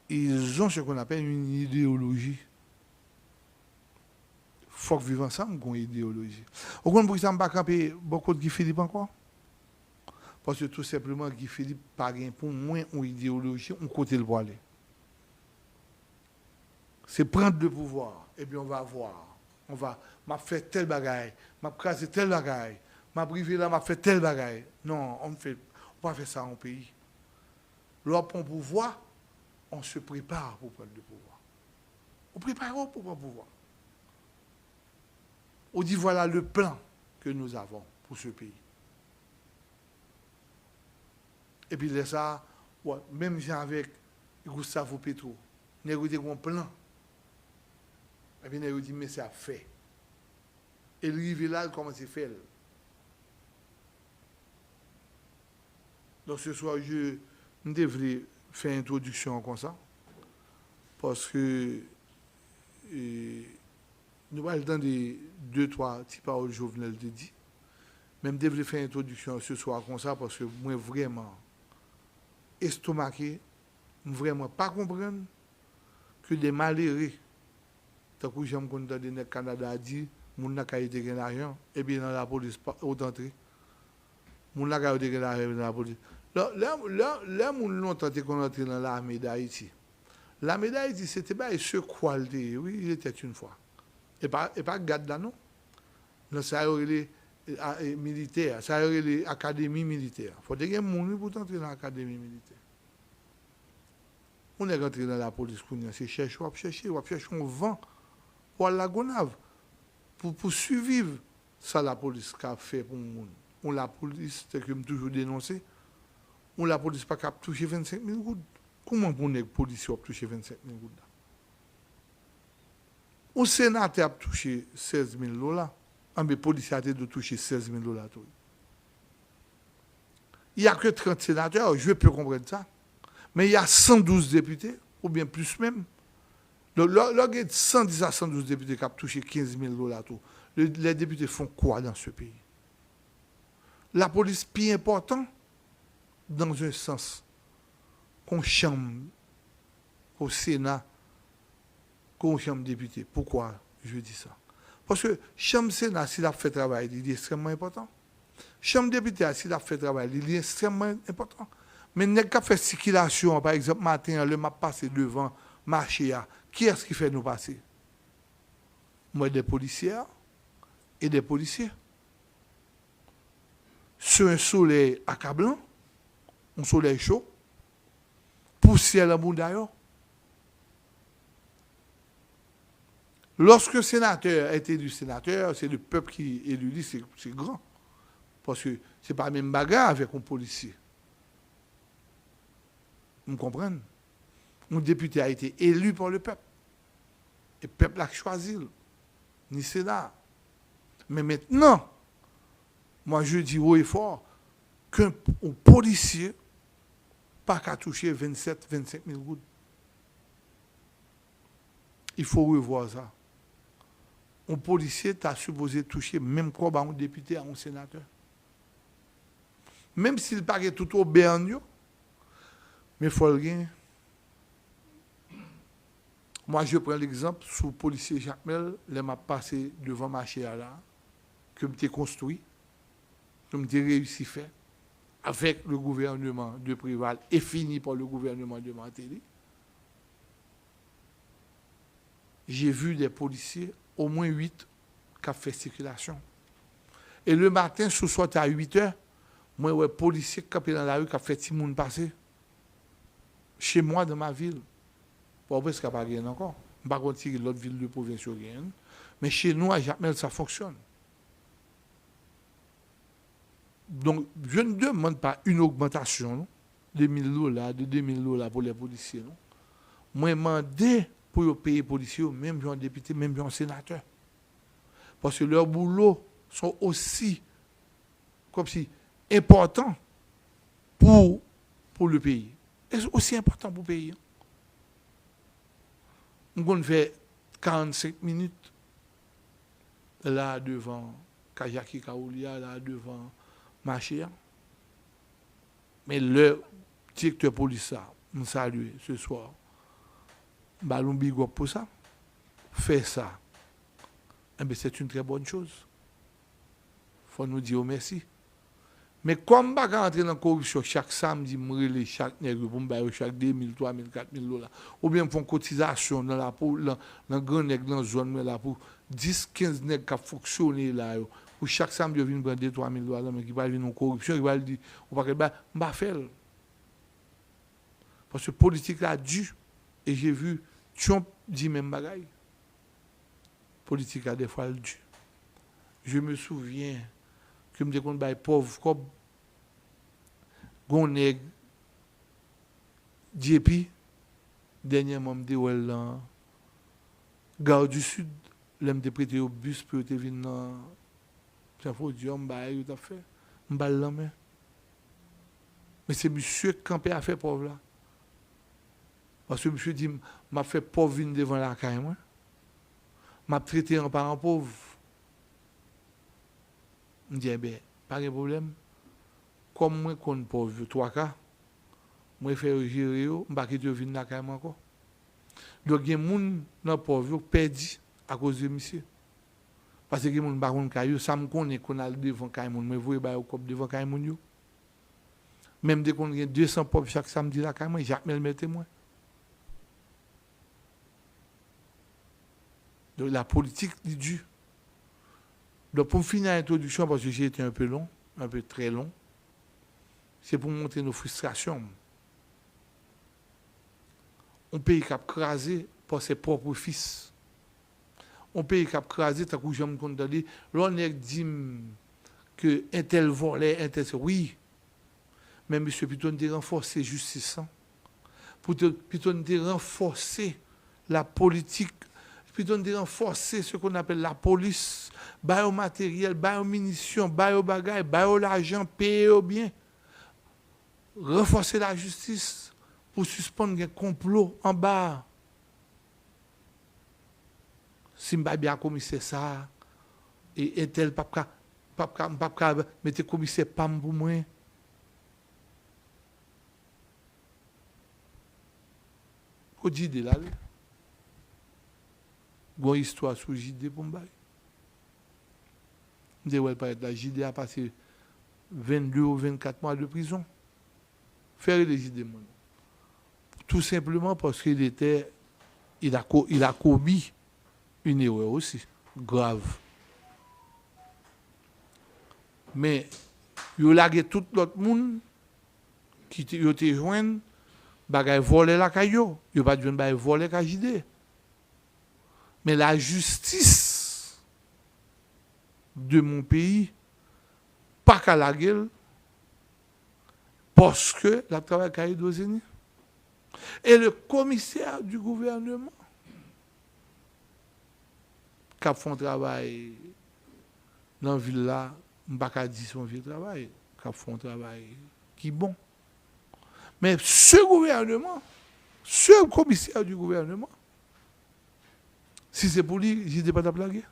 Ils ont ce qu'on appelle une idéologie. Il faut vivre ensemble qu'on ait une idéologie. Au contraire, pour ça, je ne vais pas camper beaucoup de Guy Philippe encore. Parce que tout simplement, Guy Philippe, par pour moins une idéologie, on côté le pour aller. C'est prendre le pouvoir, et puis on va voir. M'a fait tel bagaille, m'a crasé tel bagaille, m'a privé là, m'a fait tel bagaille. Non, on ne peut pas faire ça en pays. Lorsqu'on pouvoir, on se prépare pour prendre le pouvoir. On prépare pour prendre le pouvoir. On dit voilà le plan que nous avons pour ce pays. Et puis là, ça, ouais, même avec Gustavo Petro, nous avons un plan. Et puis nous avons dit, mais c'est à faire. Et le rive là, comment c'est fait? Donc ce soir, je devrais faire une introduction comme ça. Parce que nous allons dans des 2-3 petits paroles Jovenel de dit. Même devrais faire une introduction ce soir comme ça, parce que moi, vraiment, estomaqué, vraiment pas comprendre que des malheureux tant que j'aime qu'on dans le Canada a dit, moun n'a qu'à été gain l'argent, et bien dans la police, pas d'entrée. Moun n'a qu'à été gain l'argent dans la police. Là, moun longtemps qu'on entre dans l'armée d'Haïti. L'armée d'Haïti, c'était pas ce qualité, oui, il était une fois. Et pas garde là, non. Dans ça, il y a les militaires, ça, il y a les académies militaires. Il faut que les gens pour entrer dans l'académie militaire. On est rentré dans la police, c'est chercher, on cherche un vent pour la gonave, pour survivre. Ça, la police a fait pour le monde. On la police, c'est que je toujours dénoncé, on la police pas capable de toucher 25 000 gouttes. Comment on est policier pour toucher 25 000 gouttes? Au sénateur a touché 16 000 $. Les policiers ont touché 16 000 $. Il n'y a que 30 sénateurs, je peux comprendre ça. Mais il y a 112 députés, ou bien plus même. Donc, il y a 110 à 112 députés qui ont touché 15 000 $. Les députés font quoi dans ce pays? La police, plus important, dans un sens, qu'on chambre au Sénat, qu'on chambre député. Pourquoi je dis ça? Parce que chambre Sénat, s'il a fait travail, il est extrêmement important. Chambre député, s'il a fait travail, il est extrêmement important. Mais n'est qu'à faire circulation, par exemple, matin, le m'a passé devant marché, qui est-ce qui fait nous passer? Moi, des policiers et des policiers. Sur un soleil accablant, un soleil chaud, poussière la boule d'ailleurs. Lorsque le sénateur est élu sénateur, c'est le peuple qui est élu, c'est grand. Parce que ce n'est pas la même bagarre avec un policier. Vous comprenez? Un député a été élu par le peuple. Et le peuple a choisi. Ni Sénat. Mais maintenant, moi je dis haut et fort qu'un policier pas qu'à toucher 27, 25 000 gouttes. Il faut revoir ça. Un policier t'a supposé toucher même quoi un député à un sénateur. Même s'il paraît tout au béanio, mais il faut le gagner. Moi, je prends l'exemple sous le policier Jacques Mel, il m'a passé devant ma chère là, que j'ai construit, que j'ai réussi à faire, avec le gouvernement de Préval et fini par le gouvernement de Martelly. J'ai vu des policiers, au moins 8, qui ont fait circulation. Et le matin, ce soir à 8 heures, moi, ouais, policier qui sont dans la rue, qui ont fait tout le monde passer. Chez moi, dans ma ville. Pas parce qu'il n'y a pas rien encore. Je ne vais pas tirer l'autre ville de province. Mais chez nous, à Jacmel, ça fonctionne. Donc, je ne demande pas une augmentation de 1 000 $, de 2 000 $ pour les policiers. Non? Moi, je demande pour payer les policiers, même si un député, même si un sénateur. Parce que leurs boulots sont aussi comme si, importants pour le pays. Et c'est aussi important pour le pays. On fait 45 minutes là devant Kajaki Kaoulia, là devant Machia. Mais le directeur police, nous salue ce soir. Ballon bigop pour ça. Fait ça. Eh bien, c'est une très bonne chose. Il faut nous dire merci. Mais comme je vais entrer dans la corruption chaque samedi, chaque nègre pour me chaque 2 000, 3 000, 4 000 $, ou bien pour une cotisation dans la grande nègre dans la zone là, pour 10, 15 nègres qui fonctionnent là, pour chaque samedi, je viens prendre 2, 3 000 $, mais qui va venir en corruption, qui va dire, on va faire. Parce que la politique a dû, et j'ai vu, Trump dit même bagaille. La politique a des fois dû. Je me souviens que je me dis qu'on est pauvre comme Goneg, JP, dernièrement, je me dis, dans Gare du Sud, je me prêté au bus pour venir dans Saint-Faudium, je me fait. Mais c'est monsieur qui campé à faire pauvre là. Parce que monsieur dit, m'a fait pauvre venir devant la caille, moi. M'a traité un parent pauvre. Je dis, eh bien, pas de problème. Comme moi, qu'on pauvre, 3 cas, moi, je fais gérer, je ne vais pas venir dans la caille encore. Donc, il y a des gens qui sont pauvres, perdus, à cause de monsieur. Parce que les gens ne connaissent pas, ça me connaît qu'on a devant Kaimoun, mais vous voyez, devant Kaimoun. Même dès qu'on a 200 pop chaque samedi là, Kaimoun, Jacques Mel met témoin. Donc la politique est due. Donc pour finir l'introduction, parce que j'ai été un peu long, un peu très long, c'est pour montrer nos frustrations. Un pays qui a crasé par ses propres fils. Un pays qui a crasé, tant que je me compte d'aller, l'on dit que un tel volait, un tel... Oui, mais monsieur, plutôt de renforcer la justice, plutôt de renforcer la politique, plutôt de renforcer ce qu'on appelle la police, bailler au matériel, bailler aux munitions, bailler aux bagages, bailler l'argent, payer au bien. Renforcer la justice pour suspendre un complot en bas. Si je ne bien commissaire ça, et tel papa, mettez commissaire Pam pour moi. Faut dire là. Une histoire sur JD pour me la JD a passé 22 ou 24 mois de prison. Faire les JD. Tout simplement parce il a commis une erreur aussi, grave. Mais il a lagué tout l'autre monde qui était joint, bagay volé la caillou, il pas dû voler la JD. Mais la justice de mon pays, pas qu'à la gueule, parce que la travail a été dosé. Et le commissaire du gouvernement, qui a fait un travail dans la ville là, je ne peux pas dire son vieux travail, qui a fait un travail qui est bon. Mais ce gouvernement, ce commissaire du gouvernement, si c'est pour lui, je n'ai pas de blague.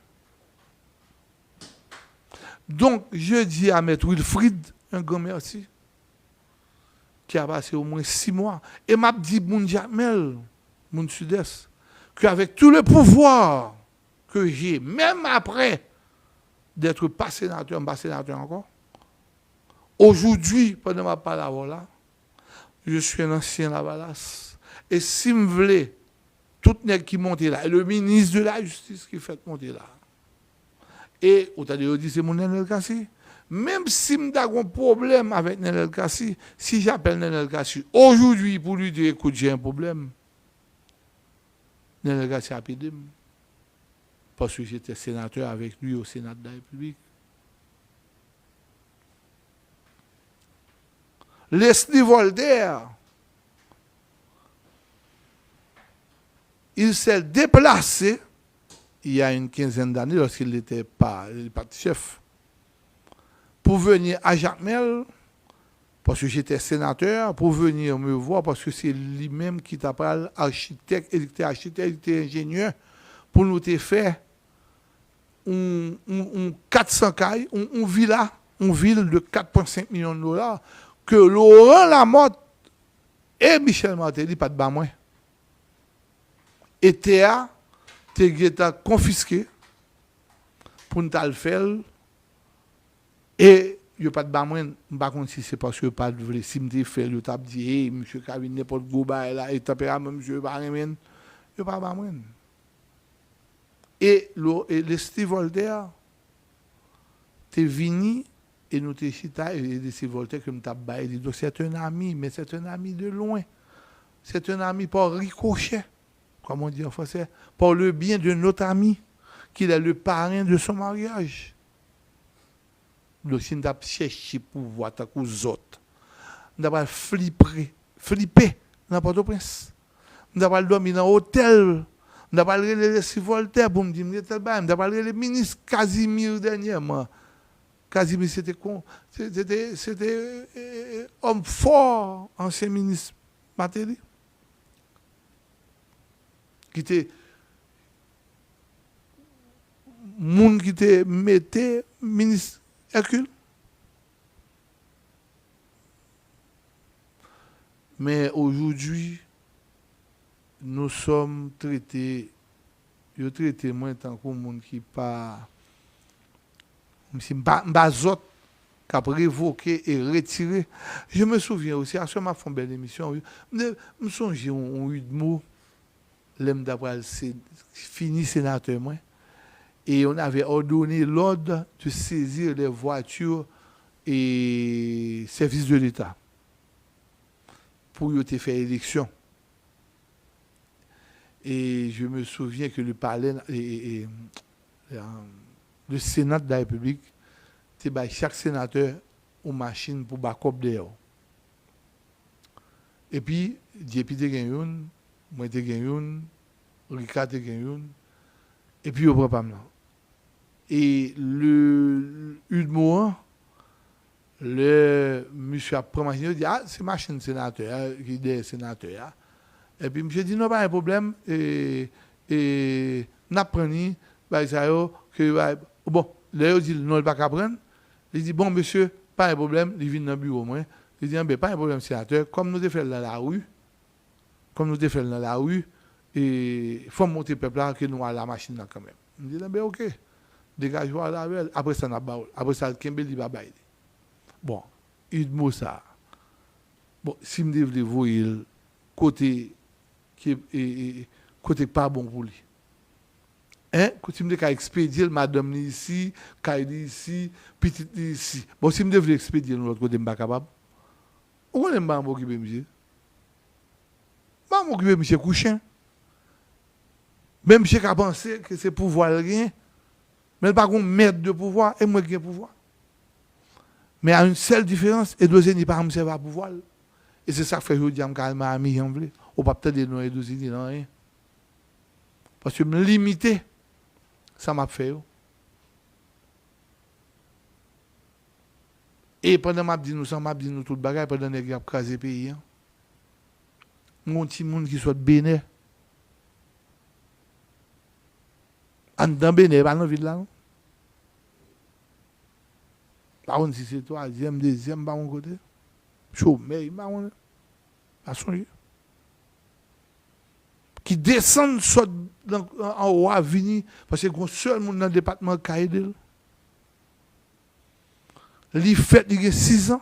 Donc, je dis à M. Wilfried, un grand merci, qui a passé au moins 6 mois. Et m'a dit, mon Jamel, mon Sud-Est, qu'avec tout le pouvoir que j'ai, même après d'être pas sénateur encore, aujourd'hui, pendant ma parole là, je suis un ancien Lavalas. Et si me voulez, tout le qui monte là, et le ministre de la Justice qui fait monter là. Et, au dit, c'est mon Nenel Kassi. Même si je un problème avec Nenel Kassi, si j'appelle Nenel Kassi aujourd'hui pour lui dire, écoute, j'ai un problème, Nenel Kassi a pédé. Parce que j'étais sénateur avec lui au Sénat de la République. Leslie Voltaire, il s'est déplacé il y a une quinzaine d'années lorsqu'il n'était pas chef pour venir à Jacmel parce que j'étais sénateur, pour venir me voir parce que c'est lui-même qui t'a parlé architecte, il était ingénieur pour nous faire un 400 cailles, une villa, une ville de 4,5 millions de dollars que Laurent Lamotte et Michel Martelly pas de bas moins. Et Théa, t'es confisqué pour ne pas le faire. Et il n'y a pas de bas moins, par contre, si c'est parce que pas de vrai, si je fait, je t'ai dit, hey, monsieur Kavin, n'importe quoi, là, et tempérament, monsieur Barremen, il n'y a pas de bas moins. Et le Steve Voltaire, t'es venu et nous t'es chita et c'est Voltaire que nous t'as baillé. Donc c'est un ami, mais c'est un ami de loin. C'est un ami par ricochet, comme on dit en français, par le bien de notre ami, qu'il est le parrain de son mariage. Donc si nous t'as cherché pour voir ta aux autres, nous t'as flippé dans Port-au-Prince. Nous t'as dormi dans l'hôtel. Je n'ai pas parlé de Voltaire pour me dire, je n'ai pas parlé de ministre Casimir dernièrement. Casimir, c'était homme fort, ancien ministre Martelly. Qui était monde qui était metté ministre Hercule. Mais aujourd'hui, nous sommes traités yo traité moi tant que monde qui pas m'bazot qui a révoqué et retiré. Je me souviens aussi, à ce moment, fait une belle émission, je me souviens, on a eu de mots, l'aime d'avoir fini sénateur, moi, et on avait ordonné l'ordre de saisir les voitures et services de l'État pour y faire élection. Et je me souviens que le palais, le Sénat de la République, c'est chaque sénateur une machine pour backup dehors. Et puis, JP te gagne une, moi te gagne une, Rika te gagne une, et puis on prend pas maintenant. Et le Udmo, le monsieur a pris la machine, il dit, ah, c'est machine sénateur, qui est sénateur. Et puis, monsieur dit, non, pas un problème, et n'apprenez, que, bon, là, il dit, non, il ne va pas apprendre. Il dit, bon, monsieur, pas un problème, il vient dans le bureau, moi. Il dit, pas un problème, sénateur, comme nous avons fait dans la rue, et il faut monter le peuple là, que nous avons la machine là quand même. Il dit, ben ok, dégage-moi la belle. Après ça, Kembel, il va bailler. Bon, il dit, ça. Bon, si je devais voir le côté qui est pas bon pour lui. Hein? Quand tu me dis qu'à expédier madame ici, Kaidi ici, petite ici. Bon, si je devais expédier l'autre côté, je ne suis pas capable. Où est-ce que je vais m'occuper, monsieur? Je vais m'occuper, monsieur Couchin. Même monsieur qui a pensé que c'est pouvoir rien, mais pas qu'on maître de pouvoir, et moi qui ai pouvoir. Mais il y a une seule différence, et deux n'est pas me servir à pouvoir. Et c'est ça que fait aujourd'hui, je suis ami, on ne pas peut-être de nous et deux non rien. Parce que me limiter, ça m'a fait. Et pendant que je dis nous tout le bagage, pendant que je suis crasé le pays, mon petit monde qui soit béné. En dedans béné, pas dans la ville là. Par contre, si c'est troisième, deuxième, par mon côté, chômeur, pas songer. Qui descendent soit en haut à venir, parce que le seul monde dans le département Kaïdel. Il fait, il y a 6 ans,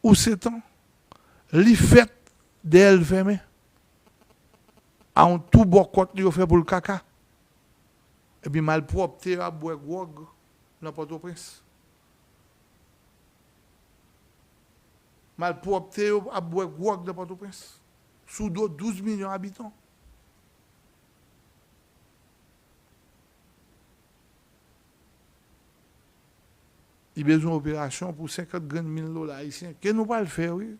ou 7 ans, il fait des ailes fermées. En tout bon côté, il fait pour le caca. Et puis, malpropre, à boire dans Port-au-Prince. Malpropre, à boire dans Port-au-Prince. Sous 12 millions d'habitants. Il y a besoin d'opération pour 50 $000 haïtiens. Qu'est-ce que nous allons faire, oui?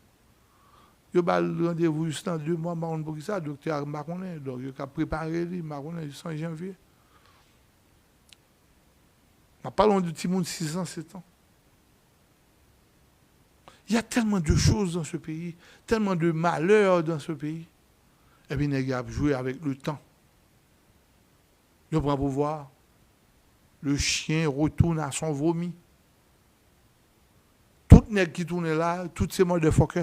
Il y a un rendez-vous juste dans 2 mois, pour ça, le docteur Maconet. Donc, il a préparé le Maconet jusqu'en janvier. Nous parlons du petit monde 6 ans, 7 ans. Il y a tellement de choses dans ce pays, tellement de malheurs dans ce pays. Et puis, il a joué avec le temps. Il prend pouvoir. Le chien retourne à son vomi. Tout nèg qui tourne là, tous ces mots de Foucault.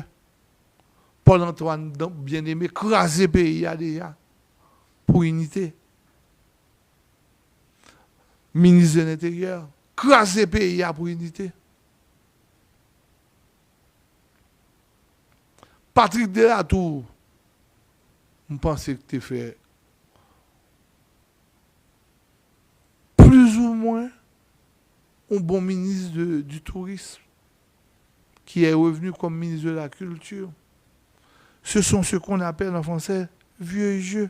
Paul-Antoine, bien-aimé, craser pays déjà. Pour unité. Ministre de l'Intérieur, craser pays pour unité. Patrick Delatour, je pense que tu fait plus ou moins un bon ministre du tourisme qui est revenu comme ministre de la Culture. Ce sont ce qu'on appelle en français vieux jeux.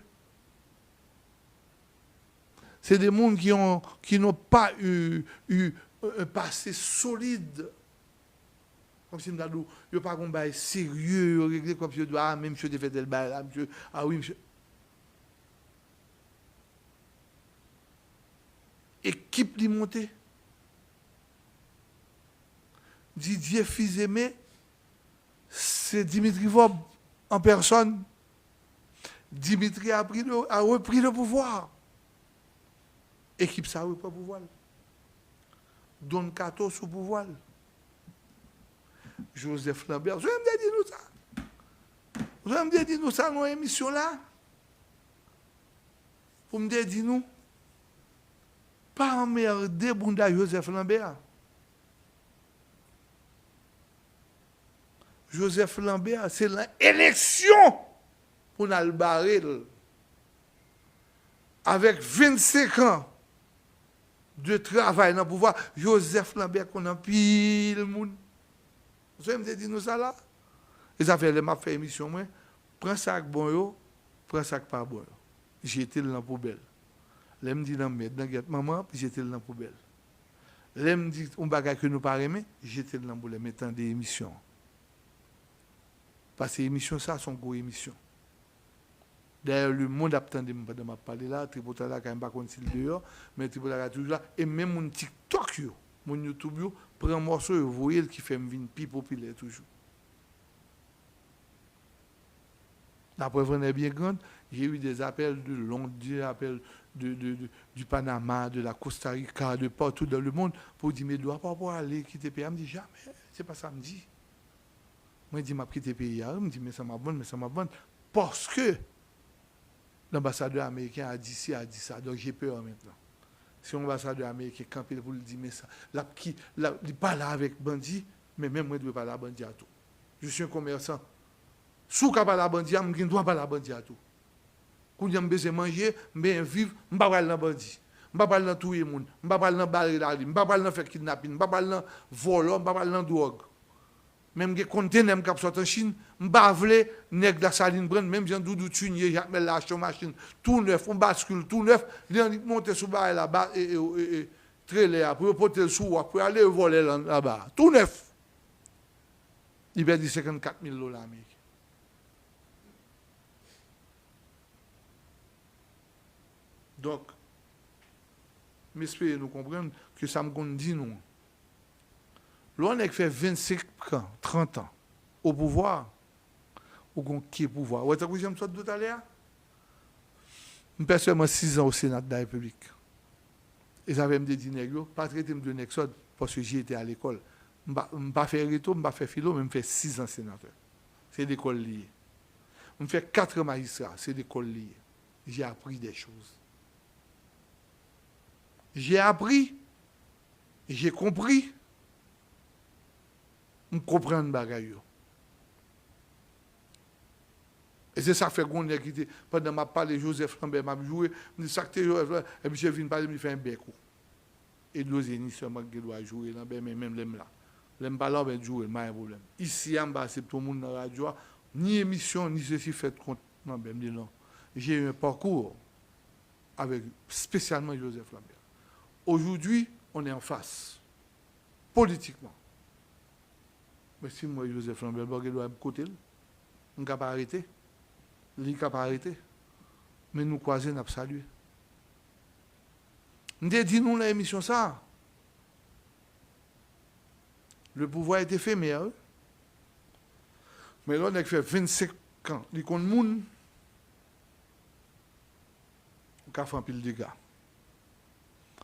C'est des gens qui n'ont pas eu un passé solide. Comme si nous n'avons pas un bail sérieux, réglé comme si je dois, même si je fait tel bail là, monsieur, ah oui, monsieur. Équipe d'y monter. Didier Fils-Aimé, c'est Dimitri Vob en personne. Dimitri a repris le pouvoir. Équipe ça a repris le pouvoir. Don Cato sous pouvoir. Joseph Lambert, vous avez dit nous ça. Vous avez dit nous ça dans l'émission là. pour me dire, nous, pas emmerder Bunda Joseph Lambert. Joseph Lambert, c'est l'élection pour nous barrer. Avec 25 ans de travail dans le pouvoir, Joseph Lambert, qu'on a pile le monde. Vous savez, me dit nous ça là? Et ça fait, les m'a fait émission, moi, prends ça avec bon yo, prends ça avec pas bon yo. J'étais dans la poubelle. Les me dit dans la maman, puis j'étais dans la poubelle. Les me dit, on bagage que nous pas aimer, j'étais dans la poubelle, mettant des émissions. Parce que les émissions, ça, sont grosses émissions. D'ailleurs, le monde attend de me parler là, Tripotal là, quand même pas contre dehors, mais Tripotal là, toujours là. Et même mon TikTok, mon YouTube, prend un morceau et vous voyez qui fait me venir plus populaire toujours. La preuve est bien grande. J'ai eu des appels de Londres, des appels du Panama, de la Costa Rica, de partout dans le monde, pour dire, mais je ne dois pas pouvoir aller quitter le pays. Je me dis, jamais, c'est pas ça, me dit. Moi, je dis, je quitter le pays. Je me dis, mais ça m'a bonne, parce que l'ambassadeur américain a dit ça, donc j'ai peur maintenant. Si l'ambassadeur américain campé pour lui dire, mais ça, il parle avec bandit, mais même moi, je ne dois pas parler à bandit à tout. Je suis un commerçant. Si je ne dois pas parler à bandit, je ne dois pas parler à bandit à tout. Quand je besoin de manger, je vais vivre, je ne vais pas parler à bandit. Je ne vais pas parler à tout le monde. Je ne vais pas parler à barrer la rue. Je ne vais pas parler à faire kidnapping. Je ne vais pas parler à vol. Je ne vais pas parler à drogue. Même si conteneur qui sorti en Chine, je ne vais pas parler de la saline brand, même si j'ai un doudou tunier, j'ai mis la machine, tout neuf, on bascule, tout neuf, il monte sur là-bas et trailer, pour porter le sou, pour aller voler là-bas. Tout neuf. Il perd 54 000 $ américains. Donc, j'espère nous comprendre que ça me dit non. L'on a fait 25 ans, 30 ans au pouvoir, ou qui est pouvoir. Vous avez vu que je tout à l'heure? Je suis seulement 6 ans au Sénat de la République. Et ça avait me dit nègres, pas traiter de nègres parce que j'y étais à l'école. Je ne pas faire réto, je ne pas faire philo, mais je fais 6 ans sénateur. C'est l'école liée. Je fais 4 magistrats, c'est l'école liée. J'ai appris des choses. J'ai appris, j'ai compris. Je comprends le bagage. Et c'est ça qui fait qu'on est quitté. Pendant que je parle Joseph Lambert, je joué, je dis ça que Joseph Lambert, et puis je viens parler, je fais un bec. Et deux ni seulement qui doit jouer Lambert, mais même l'aime là. L'aime pas Lambert jouer, pas un problème. Ici, en bas, c'est tout le monde dans la radio, ni émission, ni ceci fait contre Lambert. Je dis non. J'ai eu un parcours avec spécialement Joseph Lambert. Aujourd'hui, on est en face, politiquement. Mais si moi, Joseph Lambert, je dois me côté, je ne peux pas arrêter. Je ne peux pas arrêter. Mais nous croisons, nous saluer. Nous dit nous dans l'émission ça. Le pouvoir a été fait meilleur. Mais là, on a fait 25 ans. Les gens de monde, on a fait un pile de dégâts.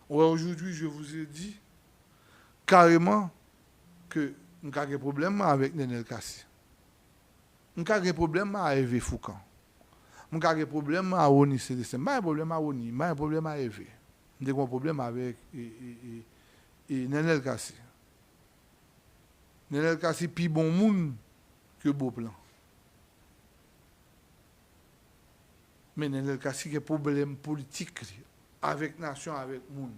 Aujourd'hui, je vous ai dit carrément que nous avons des problèmes avec Nenel Kassi. Nous avons des problèmes avec Hervé Foucan. Nous avons des problèmes avec Oni CDC. Nous avons des problèmes avec Oni. Nous avons des problèmes avec Hervé. Nous avons des problèmes avec Nenel Kassi. Nenel Kassi, plus bon monde que Beauplan. Mais Nenel Kassi a des problèmes politiques avec la nation, avec le monde.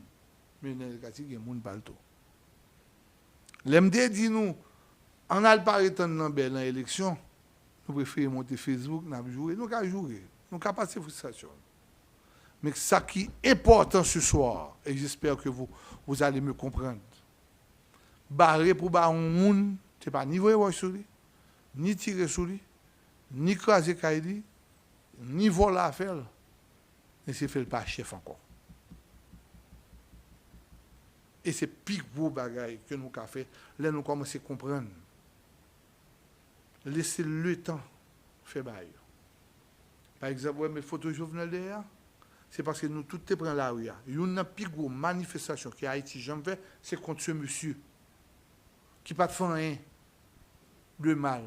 Mais Nenel Kassi a des monde partout. L'MD dit nous, en alparitant dans l'élection, nous préférons monter Facebook, nous jouer, nous allons jouer, nous allons passer frustration. Mais ça qui est important ce soir, et j'espère que vous allez me comprendre, barrer pour barrer un monde, ce n'est pas ni voyer sur lui, ni tirer sur lui, ni craser Kaidi, ni voler à faire, mais c'est fait le pas chef encore. Et c'est plus gros bagaille que nous avons fait. Là, nous commençons à comprendre. Laissez le temps faire bail. Par exemple, mes photos Jovenel derrière, c'est parce que nous tous te prenons la rue. Une des plus grosses manifestations que Haïti j'en fait, c'est contre ce monsieur qui n'a pas fait rien de mal.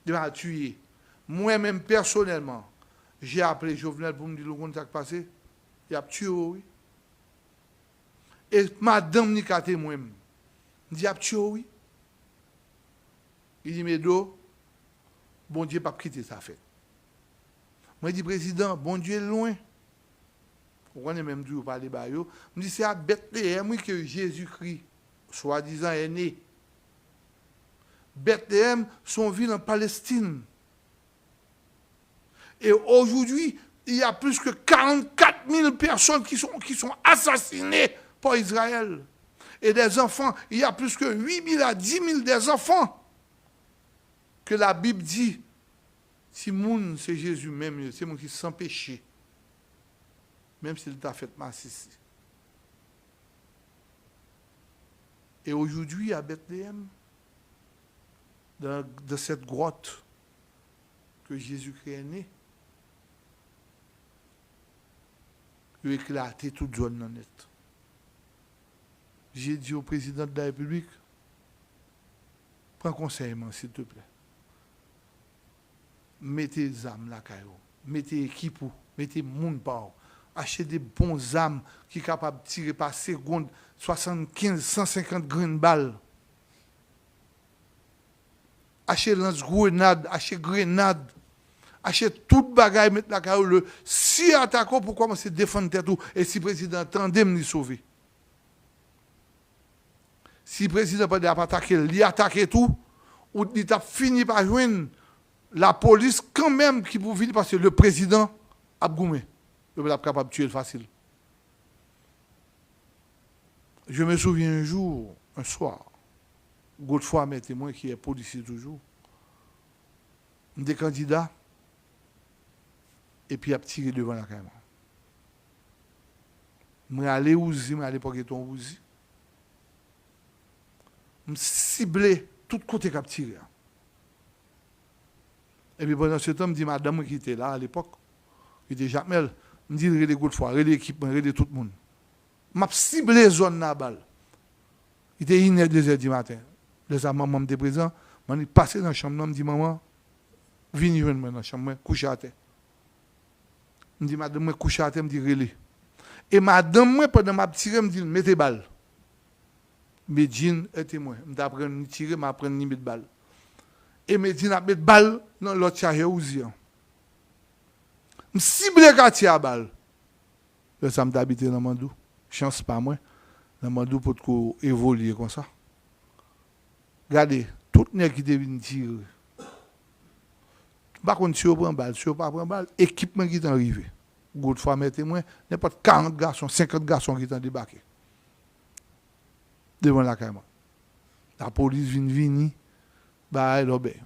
Il m'a tué. Moi-même, personnellement, J'ai appelé Jovenel pour me dire ce qui s'est passé. Il a tué, oui. Et madame ni ka témoin. Il dit, il a tué, oui. Il dit, mais do, bon Dieu pas quitter sa fête. Moi, je dis, président, bon Dieu est loin. On est même dû parler de Bayo. Je dis, c'est à Bethléem que Jésus-Christ, soi-disant, est né. Bethléem, son ville en Palestine. Et aujourd'hui, il y a plus que 44 000 personnes qui sont assassinées par Israël. Et des enfants, il y a plus que 8 000 à 10 000 des enfants que la Bible dit, si moun c'est Jésus même, c'est moun qui sans péché. Même s'il t'a fait massif. Et aujourd'hui, à Bethléem, dans cette grotte que Jésus-Christ est né, il a éclaté toute zone net. J'ai dit au président de la République, prends conseil, s'il te plaît. Mettez les âmes là, mettez équipe, mettez moun par. Achetez des bons âmes qui sont capables de tirer par seconde 75, 150 grains de balles. Achetez lance-grenade, achetez grenade, achetez toute bagaille, mettre la carrière. Si attaquons pour commencer à défendre tout, et si le président tendait me sauver. Si le président pas attaquer, il attaque tout, ou il a fini par joindre la police quand même qui pouvait parce que le président a goumé. Il est capable de tuer facile. Je me souviens un jour, un soir, Godefroy, mes témoins, qui est policier toujours, des candidats, et puis il a tiré devant la caméra. Je suis allé où je suis allé pour que ton ouzi. Je ciblé tout côté qui a tiré. Et puis pendant ce temps, je me dis, madame qui était là à l'époque, qui était Jacmel, je me dis, relais Godefroy, relais l'équipement, relais tout le monde. Je me ciblé la zone de la balle. Il était 1h, 2h du matin. Les maman était présent. Je suis passé dans la chambre, je me dis, maman, viens dans la chambre, couche à terre. Je me dis, madame, couche à terre, je me dis, relais. Et madame, pendant ma tiré, je me dis, mettez balle. Medine est témoin. Je m'apprends à tirer, je m'apprends à mettre balle. Et Medine a mis balle dans l'autre charge ouzi. Je cible le quartier à balle. Là, ça m'a habité dans Mandou. Chance pas moi. Dans Mandou pour évoluer comme ça. Regardez, tout le monde qui devine tirer. Par contre, si on prend balle, si on ne prend pas balle, équipement qui est arrivé. Godefroy met témoin, n'importe 40 garçons, 50 garçons qui sont débarqués. Devant la caméra. La police vient venir, bah, elle obéit.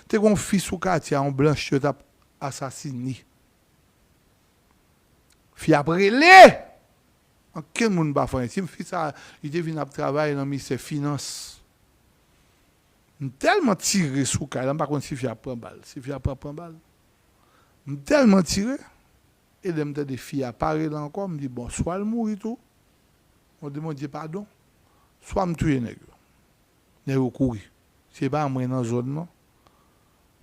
Tu as un fils au quartier en blanche, tu as assassiné. Fille après les. En quel monde va faire ici? Fils, il devient travailler dans le ministère des Finances. Tellement tiré sous le quartier, par contre, si fille prend balle. Si fille prend balle. Tellement tiré. Et je me dis, des filles apparaissent là encore, je me dis, bon, soit elle mourit tout. On demande pardon. Soit me tuer nègre. Nègre courir. C'est pas moi dans la zone non.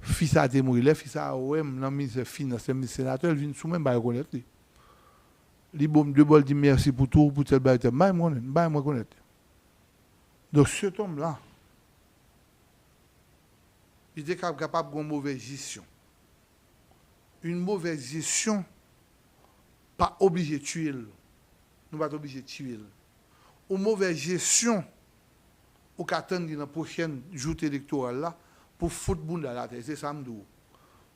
Fils a été mort, les fils a ouais, dans ministère finance, le sénateur vient sous même ba reconnaître lui. Li bon de bol dit merci pour tout pour tel bail, ba moi connaître. Donc cet homme là il était capable d'une mauvaise gestion. Une mauvaise gestion pas obligé de tuer. Nous pas obligé de tuer. Une mauvaise gestion, ou qu'attendre dans la prochaine joute électorale là, pour foutre boule dans la tête. C'est ça, nous.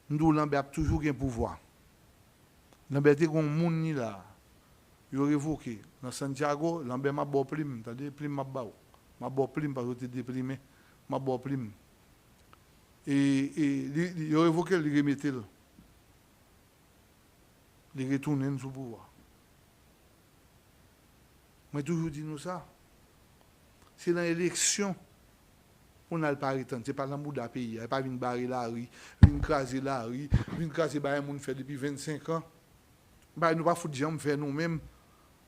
Nous, Lambert a toujours un pouvoir. Lambert est comme un monde là. Il a révoqué. Dans Santiago, Lambert m'a bon prime. C'est-à-dire, prime m'a bon. M'a bon prime parce que tu es déprimé. M'a bon prime. Et il a révoqué, il a remetté. Il a retourné sous pouvoir. Moi, toujours dit nous ça. C'est dans l'élection qu'on a le pari. Ce n'est pas dans le pays. Il n'y a pas une barre la rue, une craser la rue, une craser les gens fait depuis 25 ans. Nous ne pas foutre de gens faire nous-mêmes.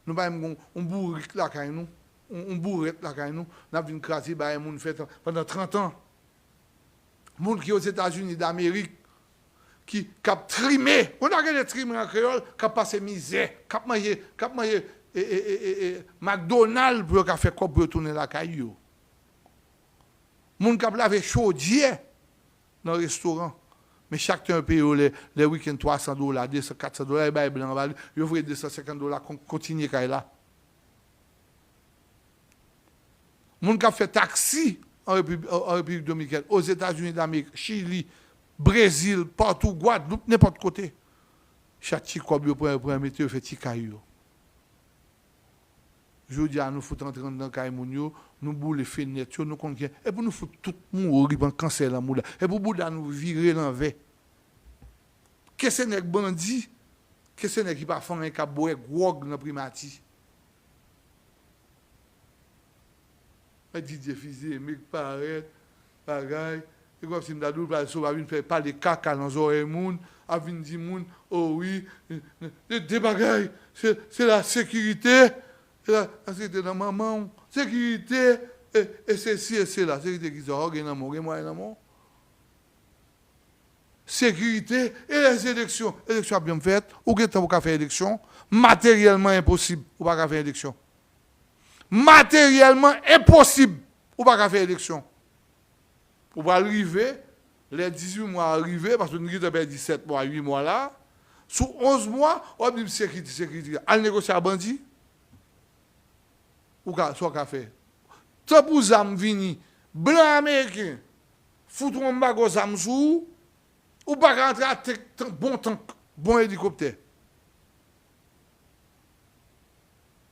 Nous pas on bourrique la caille nous. On bourrette la caille nous. Nous avons une craser les gens fait pendant 30 ans. Les gens qui sont aux États-Unis d'Amérique, qui a trimé, on a regardé trimé en créole, qui a passé misère, qui a mangé McDonald's pour faire quoi pour retourner la caillou. Moun qui a lavé chaudier dans le restaurant. Mais chacun paye les week-ends $300, 200, $400, et bien blanc, il offre $250, continue là. Moun qui a fait taxi en République dominicaine, aux États-Unis d'Amérique, Chili, Brésil, partout, Guadeloupe, n'importe côté. Chaque petit cob pour un métier fait petit caillou. Je dis à nous faut entrer dans le caillou, nous boule les fenêtres, nous conquiert, et pour nous faut tout mourir, pour cancer la moula, et pour bouda nous virer l'envers. Qu'est-ce que c'est bandit? Qu'est-ce que c'est qui pas faire un cabouet grog dans primati? Didier Fizé, mec paraît, bagaille. Et comme si m'dadou va venir faire parler caca dans oreilles moun, a venir dire moun, oh oui, des bagailles, c'est la sécurité, la sécurité dans maman, sécurité, et ceci et cela, sécurité qui sort, il y a un amour, sécurité et les élections. Élections bien faites, ou que tu as fait élection, matériellement impossible, ou pas faire élection. Matériellement impossible, ou pas faire élection. On va arriver, les 18 mois arriver, parce que nous avons 17 mois, 8 mois là, sous 11 mois, on dit sécurité. Elle négocie à bandit. Ou soit qu'a fait. Tant pour zam vini, blanc américain, foutre un bago zam sous, ou pas rentrer à bon tank, bon hélicoptère.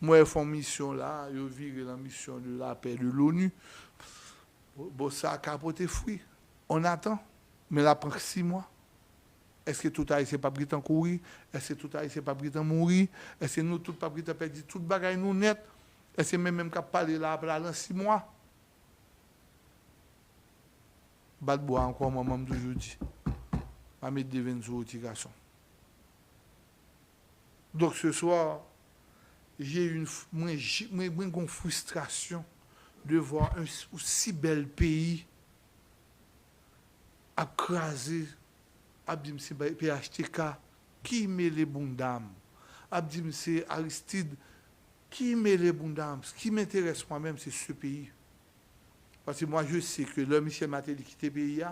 Moi, je fais une mission là, je vire la mission de la paix de l'ONU. Bon, ça a capoté fruit. On attend, mais là, prend 6 mois. Est-ce que tout Haïtien pas pris en courir? Est-ce que tout Haïtien pas pris en mourir? Est-ce que nous tout pas pris en perdre tout bagaille nous net? Est-ce que même qu'à parler là après dans 6 mois? Bat bois encore maman toujours dit. Va mettre des vins sur le garçon. Donc ce soir, j'ai une frustration de voir un aussi bel pays écrasé. Abdim c'est PHTK qui met les bons dames. Abdim c'est Aristide qui met les bons dames. Ce qui m'intéresse moi-même, c'est ce pays. Parce que moi, je sais que le Michel Matéli qui était pays,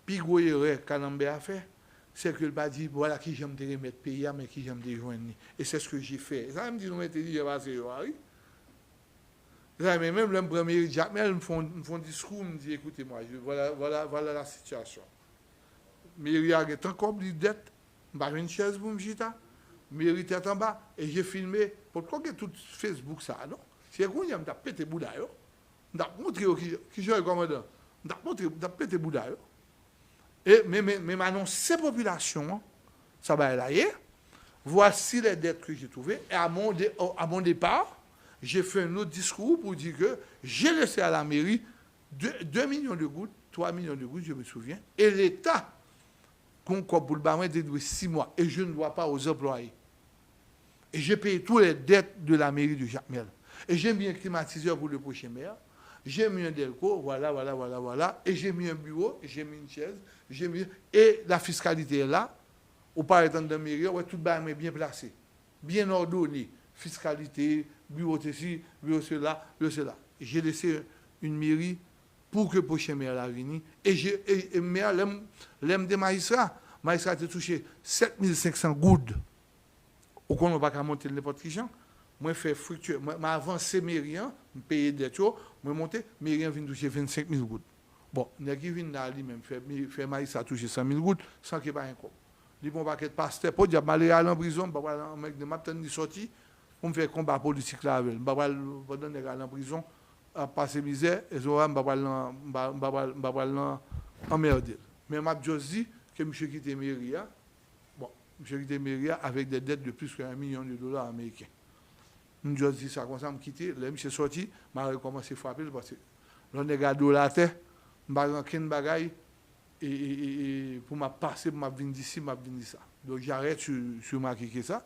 puis Goyere Kalambe a fait, c'est que le bas dit voilà qui j'aime te remettre pays, mais qui j'aime te joindre. Et c'est ce que j'ai fait. Ça me dit, nous mettez dit, oui. Mais même le premier Jacmel me font un discours, me dit écoutez-moi, voilà la situation. Mairie a encore des dettes, je n'ai pas une chaise pour me jeter. Mairie était en bas, et j'ai filmé. Pourquoi que tout Facebook ça, non? C'est qu'on y a pété Bouddha, on a montré qui joue le commandant, on a montré, on a pété Bouddha. Mais maintenant, ces populations, ça va aller là. Voici les dettes que j'ai trouvées. Et à mon départ, j'ai fait un autre discours pour dire que j'ai laissé à la mairie 2 millions de gouttes, 3 millions de gouttes, je me souviens. Et l'État, pour le barman, déduit 6 mois. Et je ne dois pas aux employés. Et j'ai payé toutes les dettes de la mairie de Jacmel. Et j'ai mis un climatiseur pour le prochain maire. J'ai mis un delco, voilà. Et j'ai mis un bureau, j'ai mis une chaise, et la fiscalité est là. Au par exemple de la mairie, tout le barman est bien placé, bien ordonné. Fiscalité, bureau ceci, bureau cela, J'ai laissé une mairie pour que le prochain maire la vienne. Et maire, l'aime des magistrats. Magistrat a touché 7500 gouttes. Au qu'on n'a pas monter n'importe qui. Moi, je fais fructueux. Moi, avancé mairie, je paye des taux, moi, monter, mairie vient toucher 25 000 gouttes. Bon, il y a qui vient là lui-même, fait magistrat toucher 100 000 gouttes sans qu'il n'y ait pas un coup. Il dit, bon, paquet de pasteur, pour dire, je vais aller en prison, je vais aller sortir. On me fait combat politique là avec. Je vais aller en prison, à passer misère, et je vais aller emmerder. Mais je dis que monsieur quitte mairie, bon, monsieur quitte mairie avec des dettes de plus qu'$1 million américains. Je dis ça comme ça, je quitte, là, monsieur sorti, je vais recommencer à frapper, parce que l'on est gardé la tête, je vais rentrer une bagaille, et pour me passer, pour me venir d'ici, je vais venir ça. Donc j'arrête sur ma qui ça.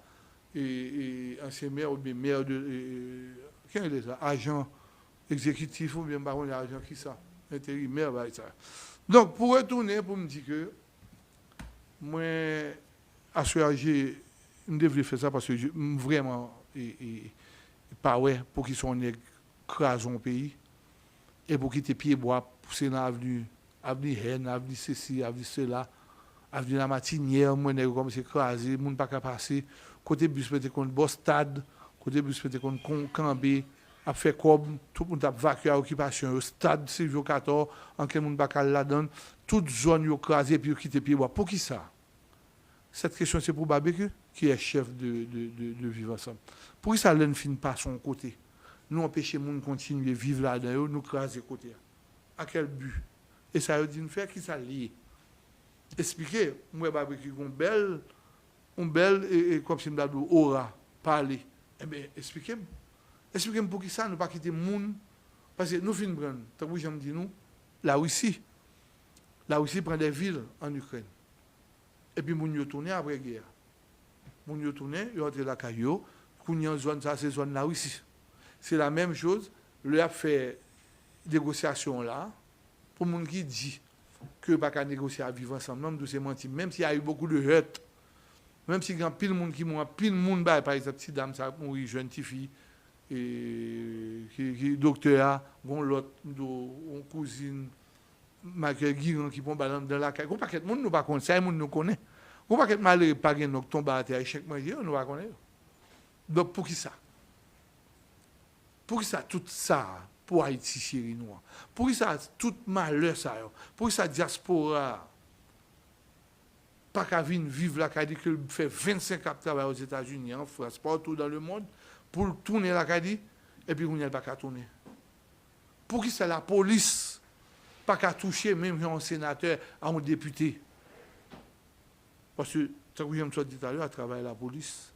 Et ancien maire ou bien maire de quel est ça, agent exécutif ou bien baron agent qui ça, intérimaire, ça. Donc pour retourner pour me dire que moi, à ce âge, je devrais faire ça parce que vraiment, pas ouais, pour qu'ils soient crasés au pays, et pour qu'ils te pieds bois, pousser dans l'avenue, avenue Haine, avenue ceci, avenue cela, avenue la Matinière, moi, comme c'est crasé, le monde pas qu'à passer, côté bus peut-être qu'on bosse stade, côté bus peut-être qu'on campé, a fait comme tout le monde a vacué à occupation, au stade Silvio 14, en quel monde pas la donne, toute zone yo crasé puis quitter pied bois. Pour qui ça? Cette question c'est pour Barbecue qui est chef de vivre ensemble. Pour qui ça l'en fin pas son côté? Nous empêcher monde continuer vivre là-dedans, nous craser côté. À quel but? Et ça veut dire nous faire qui ça lié? Expliquez, moi Barbecue on belle et comme si m'dadou aura parler. Eh bien, expliquez-moi. Expliquez-moi pour qui ça, ne pas quitter le monde. Parce que nous finissons de prendre, tant que j'aime dire nous, la Russie prend des villes en Ukraine. Et puis, nous tournent après la guerre. Nous tournent, ils entrent dans la caillou, nous avons zone, ça, c'est zone la Russie. C'est la même chose, le a fait négociation là, pour les gens qui disent que pas qu'à négocier à vivre ensemble, même s'il y a eu beaucoup de hurt, même s'il y a pile de monde qui mourent, pile de monde, par exemple, si dame ça mourir, jeune petite fille, et qui docteur, bon l'autre, on cousine, Michael Guiron qui prend ballon dans la caille. On paquet de monde nous pas connaît, ça monde nous connaît. On paquet malheureux pas gain donc tomber à terre échec manger, nous pas connaît. Donc pour qui ça? Pour qui ça tout ça pour Haïti chéri noir? Pour qui ça tout malheur ça? Pour qui ça diaspora pas qu'à venir vivre la caille que fait 25 ans de travail aux États-Unis, en France, partout dans le monde pour tourner la caille et puis on n'y a pas qu'à tourner. Pour qui ça la police pas qu'à toucher même un sénateur à un député. Parce que, comme je me dit tout à l'heure, à travers la police,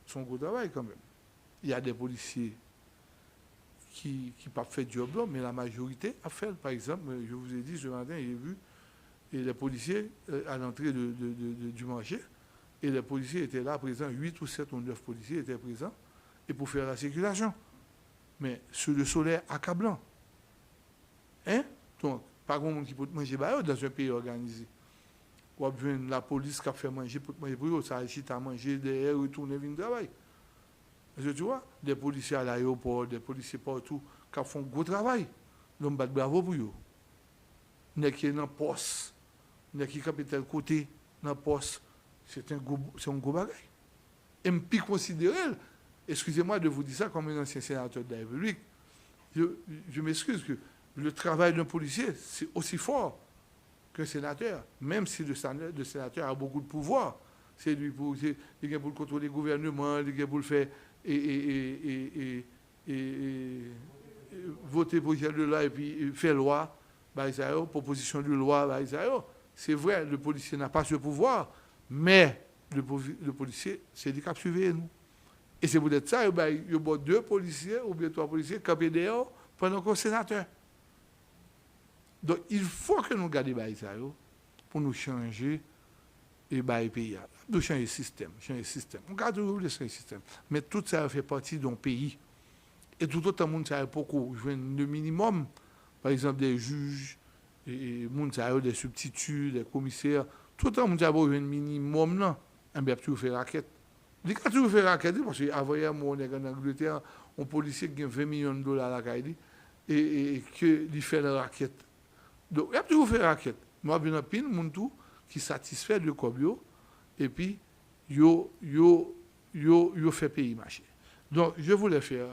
son gros travail quand même. Il y a des policiers qui pas fait du job, mais la majorité a fait. Par exemple, je vous ai dit ce matin, j'ai vu et les policiers à l'entrée du marché, et les policiers étaient là présents, 8 ou 7 ou 9 policiers étaient présents, et pour faire la circulation. Mais sur le soleil accablant. Hein? Donc, pas grand monde qui peut manger dans un pays organisé. Ou bien la police qui a fait manger pour manger pour eux, ça a à manger derrière, retourner venir travail. Tu vois, des policiers à l'aéroport, des policiers partout, qui font un gros travail. Donc, bravo pour eux. N'est qui est dans le poste, n'est qui est tel côté, dans le poste, c'est un gros bagage. Et je peux considérer, excusez-moi de vous dire ça comme un ancien sénateur de la République, je m'excuse que le travail d'un policier, c'est aussi fort qu'un sénateur, même si le sénateur a beaucoup de pouvoir. C'est lui pour contrôler le gouvernement, il pour le faire voter pour de loi et puis faire loi, proposition de loi. C'est vrai, le policier n'a pas ce pouvoir, mais le policier, c'est lui qui a surveillé nous. Et c'est peut-être ça, il y a 2 policiers ou bien 3 policiers campés dehors pendant qu'on est sénateur. Donc, il faut que nous gardions ça pour nous changer et le pays. Nous changer le système. On garde toujours le système. Mais tout ça fait partie d'un pays. Et tout autre monde, ça a beaucoup. Je veux le minimum, par exemple, des juges, des substituts, des commissaires. Tout le monde a besoin d'un minimum, là. Et bien, tu fais raquette. Il a toujours fait raquette, parce qu'avant, on est en Angleterre, un policier qui a 20 millions de dollars à la caille, et qu'il fait la raquette. Donc, il a toujours fait raquette. Moi, je suis un monde qui satisfait de Kobio, et puis, yo fait pays marcher. Donc, je voulais faire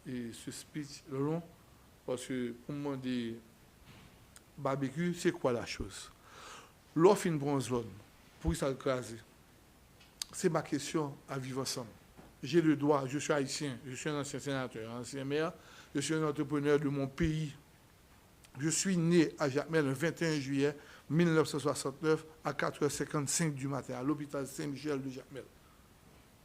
ce speech long, parce que pour moi, des barbecue, c'est quoi la chose? L'offre une bronze zone, pour ça le craser. C'est ma question à vivre ensemble. J'ai le droit, je suis haïtien, je suis un ancien sénateur, un ancien maire, je suis un entrepreneur de mon pays. Je suis né à Jacmel le 21 juillet 1969 à 4h55 du matin à l'hôpital Saint-Michel de Jacmel.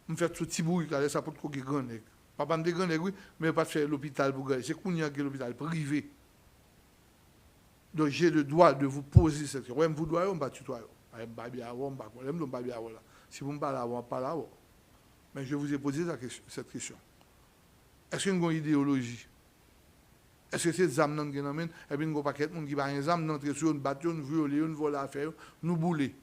Je fais tout petit bruit, ça peut être grand nègre. Papa me dit grand nègre, oui, mais pas faire l'hôpital pour gagner. C'est qu'on y a l'hôpital privé. Donc j'ai le droit de vous poser cette question. Ouais, vous doyez, on va tutoyer. Si vous me parlez avant, pas là. Mais je vous ai posé cette question. Est-ce qu'il y a une idéologie? Est-ce que c'est des âmes qui nous et puis nous paquet de monde qui va un âme d'entrer sur une bateau, nous violer, nous voler affaire, nous bouler.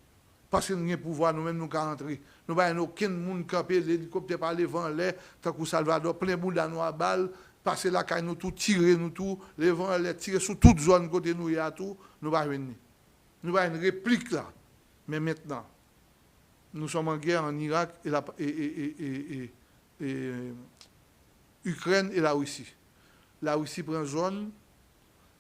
Parce que nous avons pouvoir nous-mêmes nous rentrer. Nous n'avons aucun monde camper l'hélicoptère par les vents l'air, tant que Salvador plein bout d'anneaux à balles, passer la caille nous tout, tirer nous tout, les vents l'air tirer sur toute zone côté nous y a tout, nous va venir. Nous avons une réplique là. Mais maintenant, nous sommes en guerre en Irak et Ukraine et la Russie. La Russie prend zone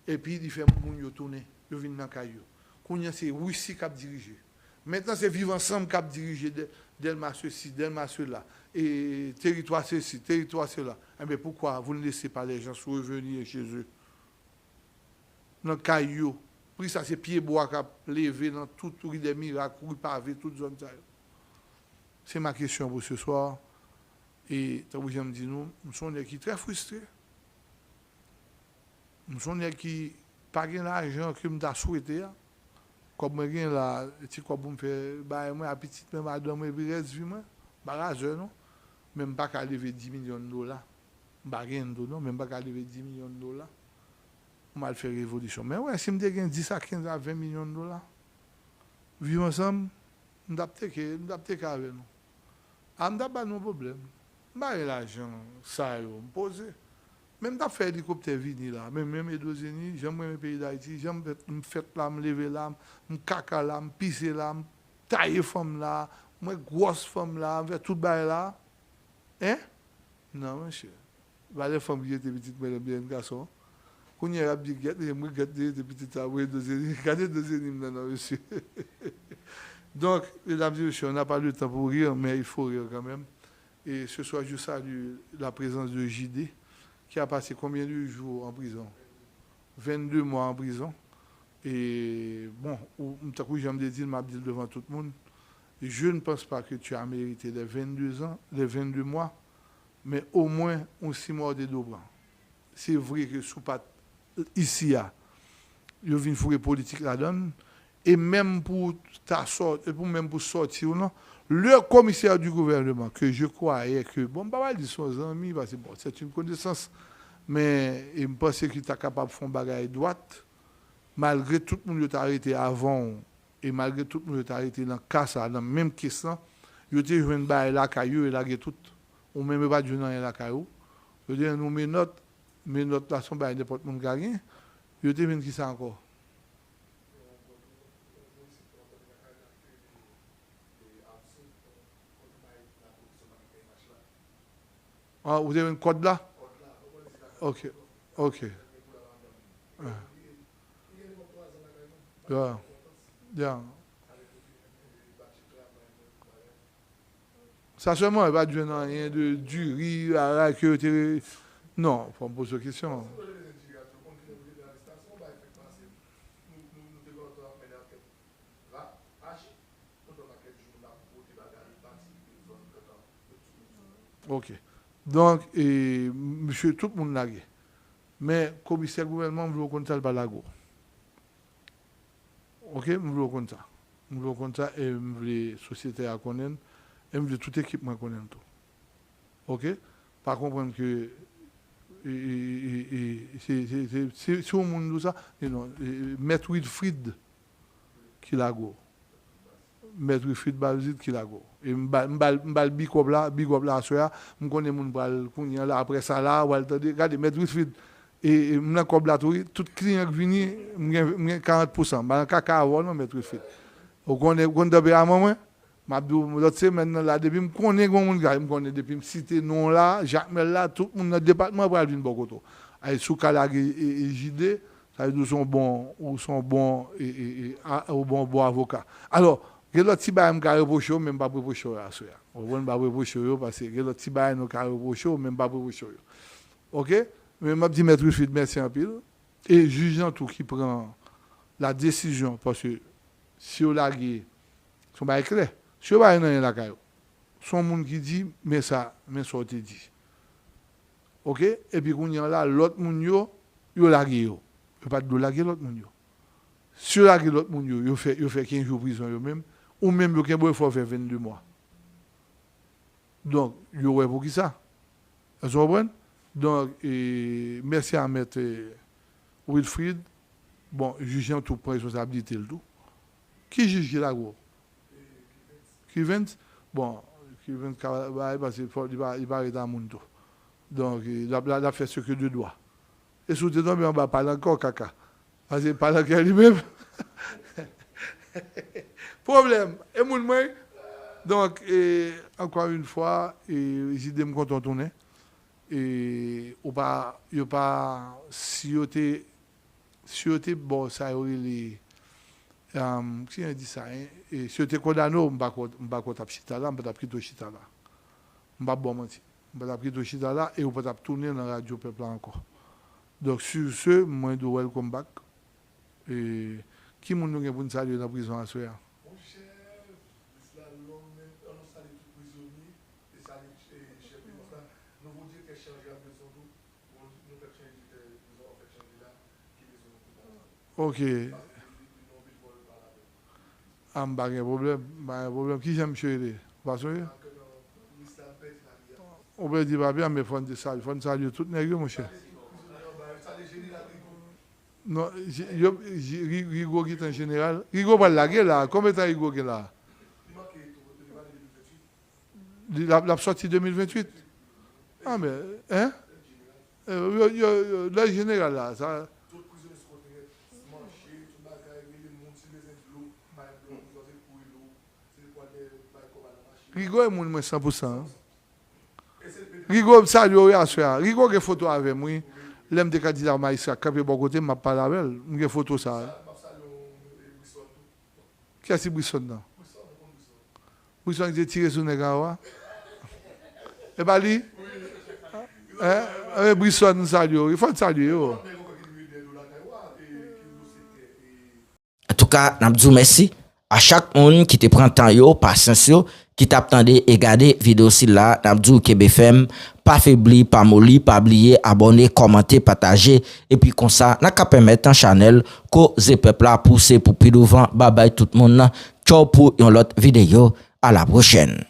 et puis il fait moun yo tourner, yo vinn dans caillou. Kounya c'est Russie qui a dirigé. Maintenant c'est vivre ensemble qui a dirigé Delma ceci, Delma cela et territoire ceci, territoire cela. Eh bien pourquoi vous ne laissez pas les gens revenir chez eux? Dans caillou, puis ça c'est pied bois qui a levé dans toute rue des miracles, rue pavé, toute zone ça. C'est ma question pour ce soir. Et tant que j'aime dire nous sommes des qui très frustrés. Nous sommes des qui pas gain l'argent que me t'a souhaité. Comme moi gain là, tu quoi pour me faire bah moi à petite même madame et puis reste vie moi. Barrageur non. Même pas qu'à lever 10 millions de dollars. Pas gain non, même pas qu'à lever 10 millions de dollars. On va faire révolution. Mais ouais, si me gain 10 à 15 à 20 millions de dollars. Vivre ensemble, nous d'apter avec nous. Amda pas nos problèmes. Bah l'argent ça yo me poser. Même t'as fait hélicoptère vini là, même les États-Unis, j'aime mes pays d'Haïti, j'aime me faire là, me lever là, me caca là, me pisser là, me tailler femme là, me grosse femme là, me faire tout bail là. Hein? Non monsieur. Bah les femmes qui étaient petites mais bien garçon. Quand il y a des gars, moi garder des petites à ouais États-Unis, garder États-Unis non monsieur. Donc mesdames et messieurs, on n'a pas le temps pour rire mais il faut rire quand même. Et ce soir je salue la présence de JD. Qui a passé combien de jours en prison? 22 mois en prison. Et bon, j'aime dire, m'a dit devant tout le monde, je ne pense pas que tu as mérité les 22 ans, les 22 mois, mais au moins 6 mois de dos. C'est vrai que sous pas ici, il vient faire politique là-dedans, et même pour ta sorte, et même pour sortir, non, le commissaire du gouvernement, que je croyais que, bon, pas mal de son ami, parce que bon, c'est une connaissance, mais il me pensait qu'il était capable de faire un bagage droite, malgré tout le monde qui a arrêté avant, et malgré tout le monde qui a arrêté dans le cas, dans la même question, il était joué une balle là, caillou, et là, tout, ou même pas de la caillou. Je dis, nous, mes notes là sont bail n'importe monde gagne, il était venu qui ça encore. Ah, vous avez un code là? Ok. Yeah. Ça seulement, il va dire rien de du riz, à que non, il faut me poser la question. Ok. Donc, monsieur, tout le monde l'a gagné. Mais le commissaire gouvernement, je veux qu'on ça par la go. Ok, je veux qu'on ça. Je veux qu'on ça et je veux la société à connaître. Et je veux toute équipe à connaître tout. Ok? Par comprendre que c'est au monde ça, Maître Wilfried qui l'a go. Maître Wilfried Balzid qui l'a go. Et m'bal big up là soya, me connais mon bal kounya là après ça là, ou regardez Maître Wilfried et m'na kob là tout client qui vini m'gen 40%, ba kaka avant non Maître Wilfried. Ou connais d'abé à moi, m'a dit l'autre semaine là depuis me connais gon moun gars, me connais depuis me citer nom là, Jacques Mel là, tout le monde dans département pour venir bokoto. Ay Soukala et JD, ça veut dire sont bons et bon avocat. Alors il y a des petits bails qui ont reproché, même pas reproché. On ne pas reprocher parce que il y a des petits bails qui ont reproché, même pas reproché. OK? Mais je dis Maître Wilfried, merci un peu. Et jugeant tout qui prend la décision, parce que si on l'a gué, son bail clair. Si on va dans la caillou, son monde qui dit, mais ça te dit. OK? Et puis quand il y a là, l'autre monde, il l'a gué. Il n'y a pas de la gué l'autre monde. Si on l'a gué l'autre monde, il fait 15 jours de prison même. Ou même il faut faire 22 mois. Donc, il y aurait pour qui ça? Vous comprenez? Donc, merci à M. Wilfried. Bon, jugeant tout pour responsabilité le tout. Qui juge là gros? Kivens? Bon, Kivens, parce qu'il va arrêter à mon tout. Donc, il a fait ce que Dieu doit. Et sous dedans, on va parler encore caca. Parce qu'il parle encore lui-même. Problème. Et mon moi. Donc, encore une fois, j'ai dit me contourner. Et ou pas, si vous êtes bon, ça aurait les. Qui a dit ça? Et si vous êtes condamné, je ne vais pas vous chita là, je ne vais pas vous chita là. Je ne vais pas vous mentir. Je ne vais pas vous chita là et vous ne pouvez pas tourner dans la radio peuple encore. Donc, sur ce, moi, je welcome back. Et qui m'a dit que vous saluer dans la prison à soir? Mon cher, l'islam, on salue tout prisonnier, et salue chef de l'État. Nous vous dire que changer la prison, nous faisons changer, nous avons fait changer là, qui les ont Ok. Ah, pas de problème. Qui j'aime chérir? Parce que on peut dire pas bien, mais il faut saluer tout le monde, mon cher. Non, Rigo qui est en général. Rigo va la guerre là. Combien de temps Rigo est là? La sortie 2028. Ah, mais, hein? Le général là, ça. Rigo est mon 100%. Rigo, ça lui a fait. Rigo a photo avec moi. L'aime des candidats maïsra, quand je bon côté, je parle avec elle. Je fais photo ça. Qui a si Brisson là? Brisson qui a tiré sur les gars. Et bien, lui? Brisson, salut. Il faut le saluer. En tout cas, je vous merci à chaque monde qui te prend temps, patience, qui t'attendait et regardé vidéo ci là, Nabdou KBFM, pas faibli, pas molli, pas oublier, abonner, commenter, partager, et puis comme ça, n'a qu'à permettre un channel, que peuple là pousser pour plus devant, bye bye tout le monde, ciao pour une autre vidéo, à la prochaine.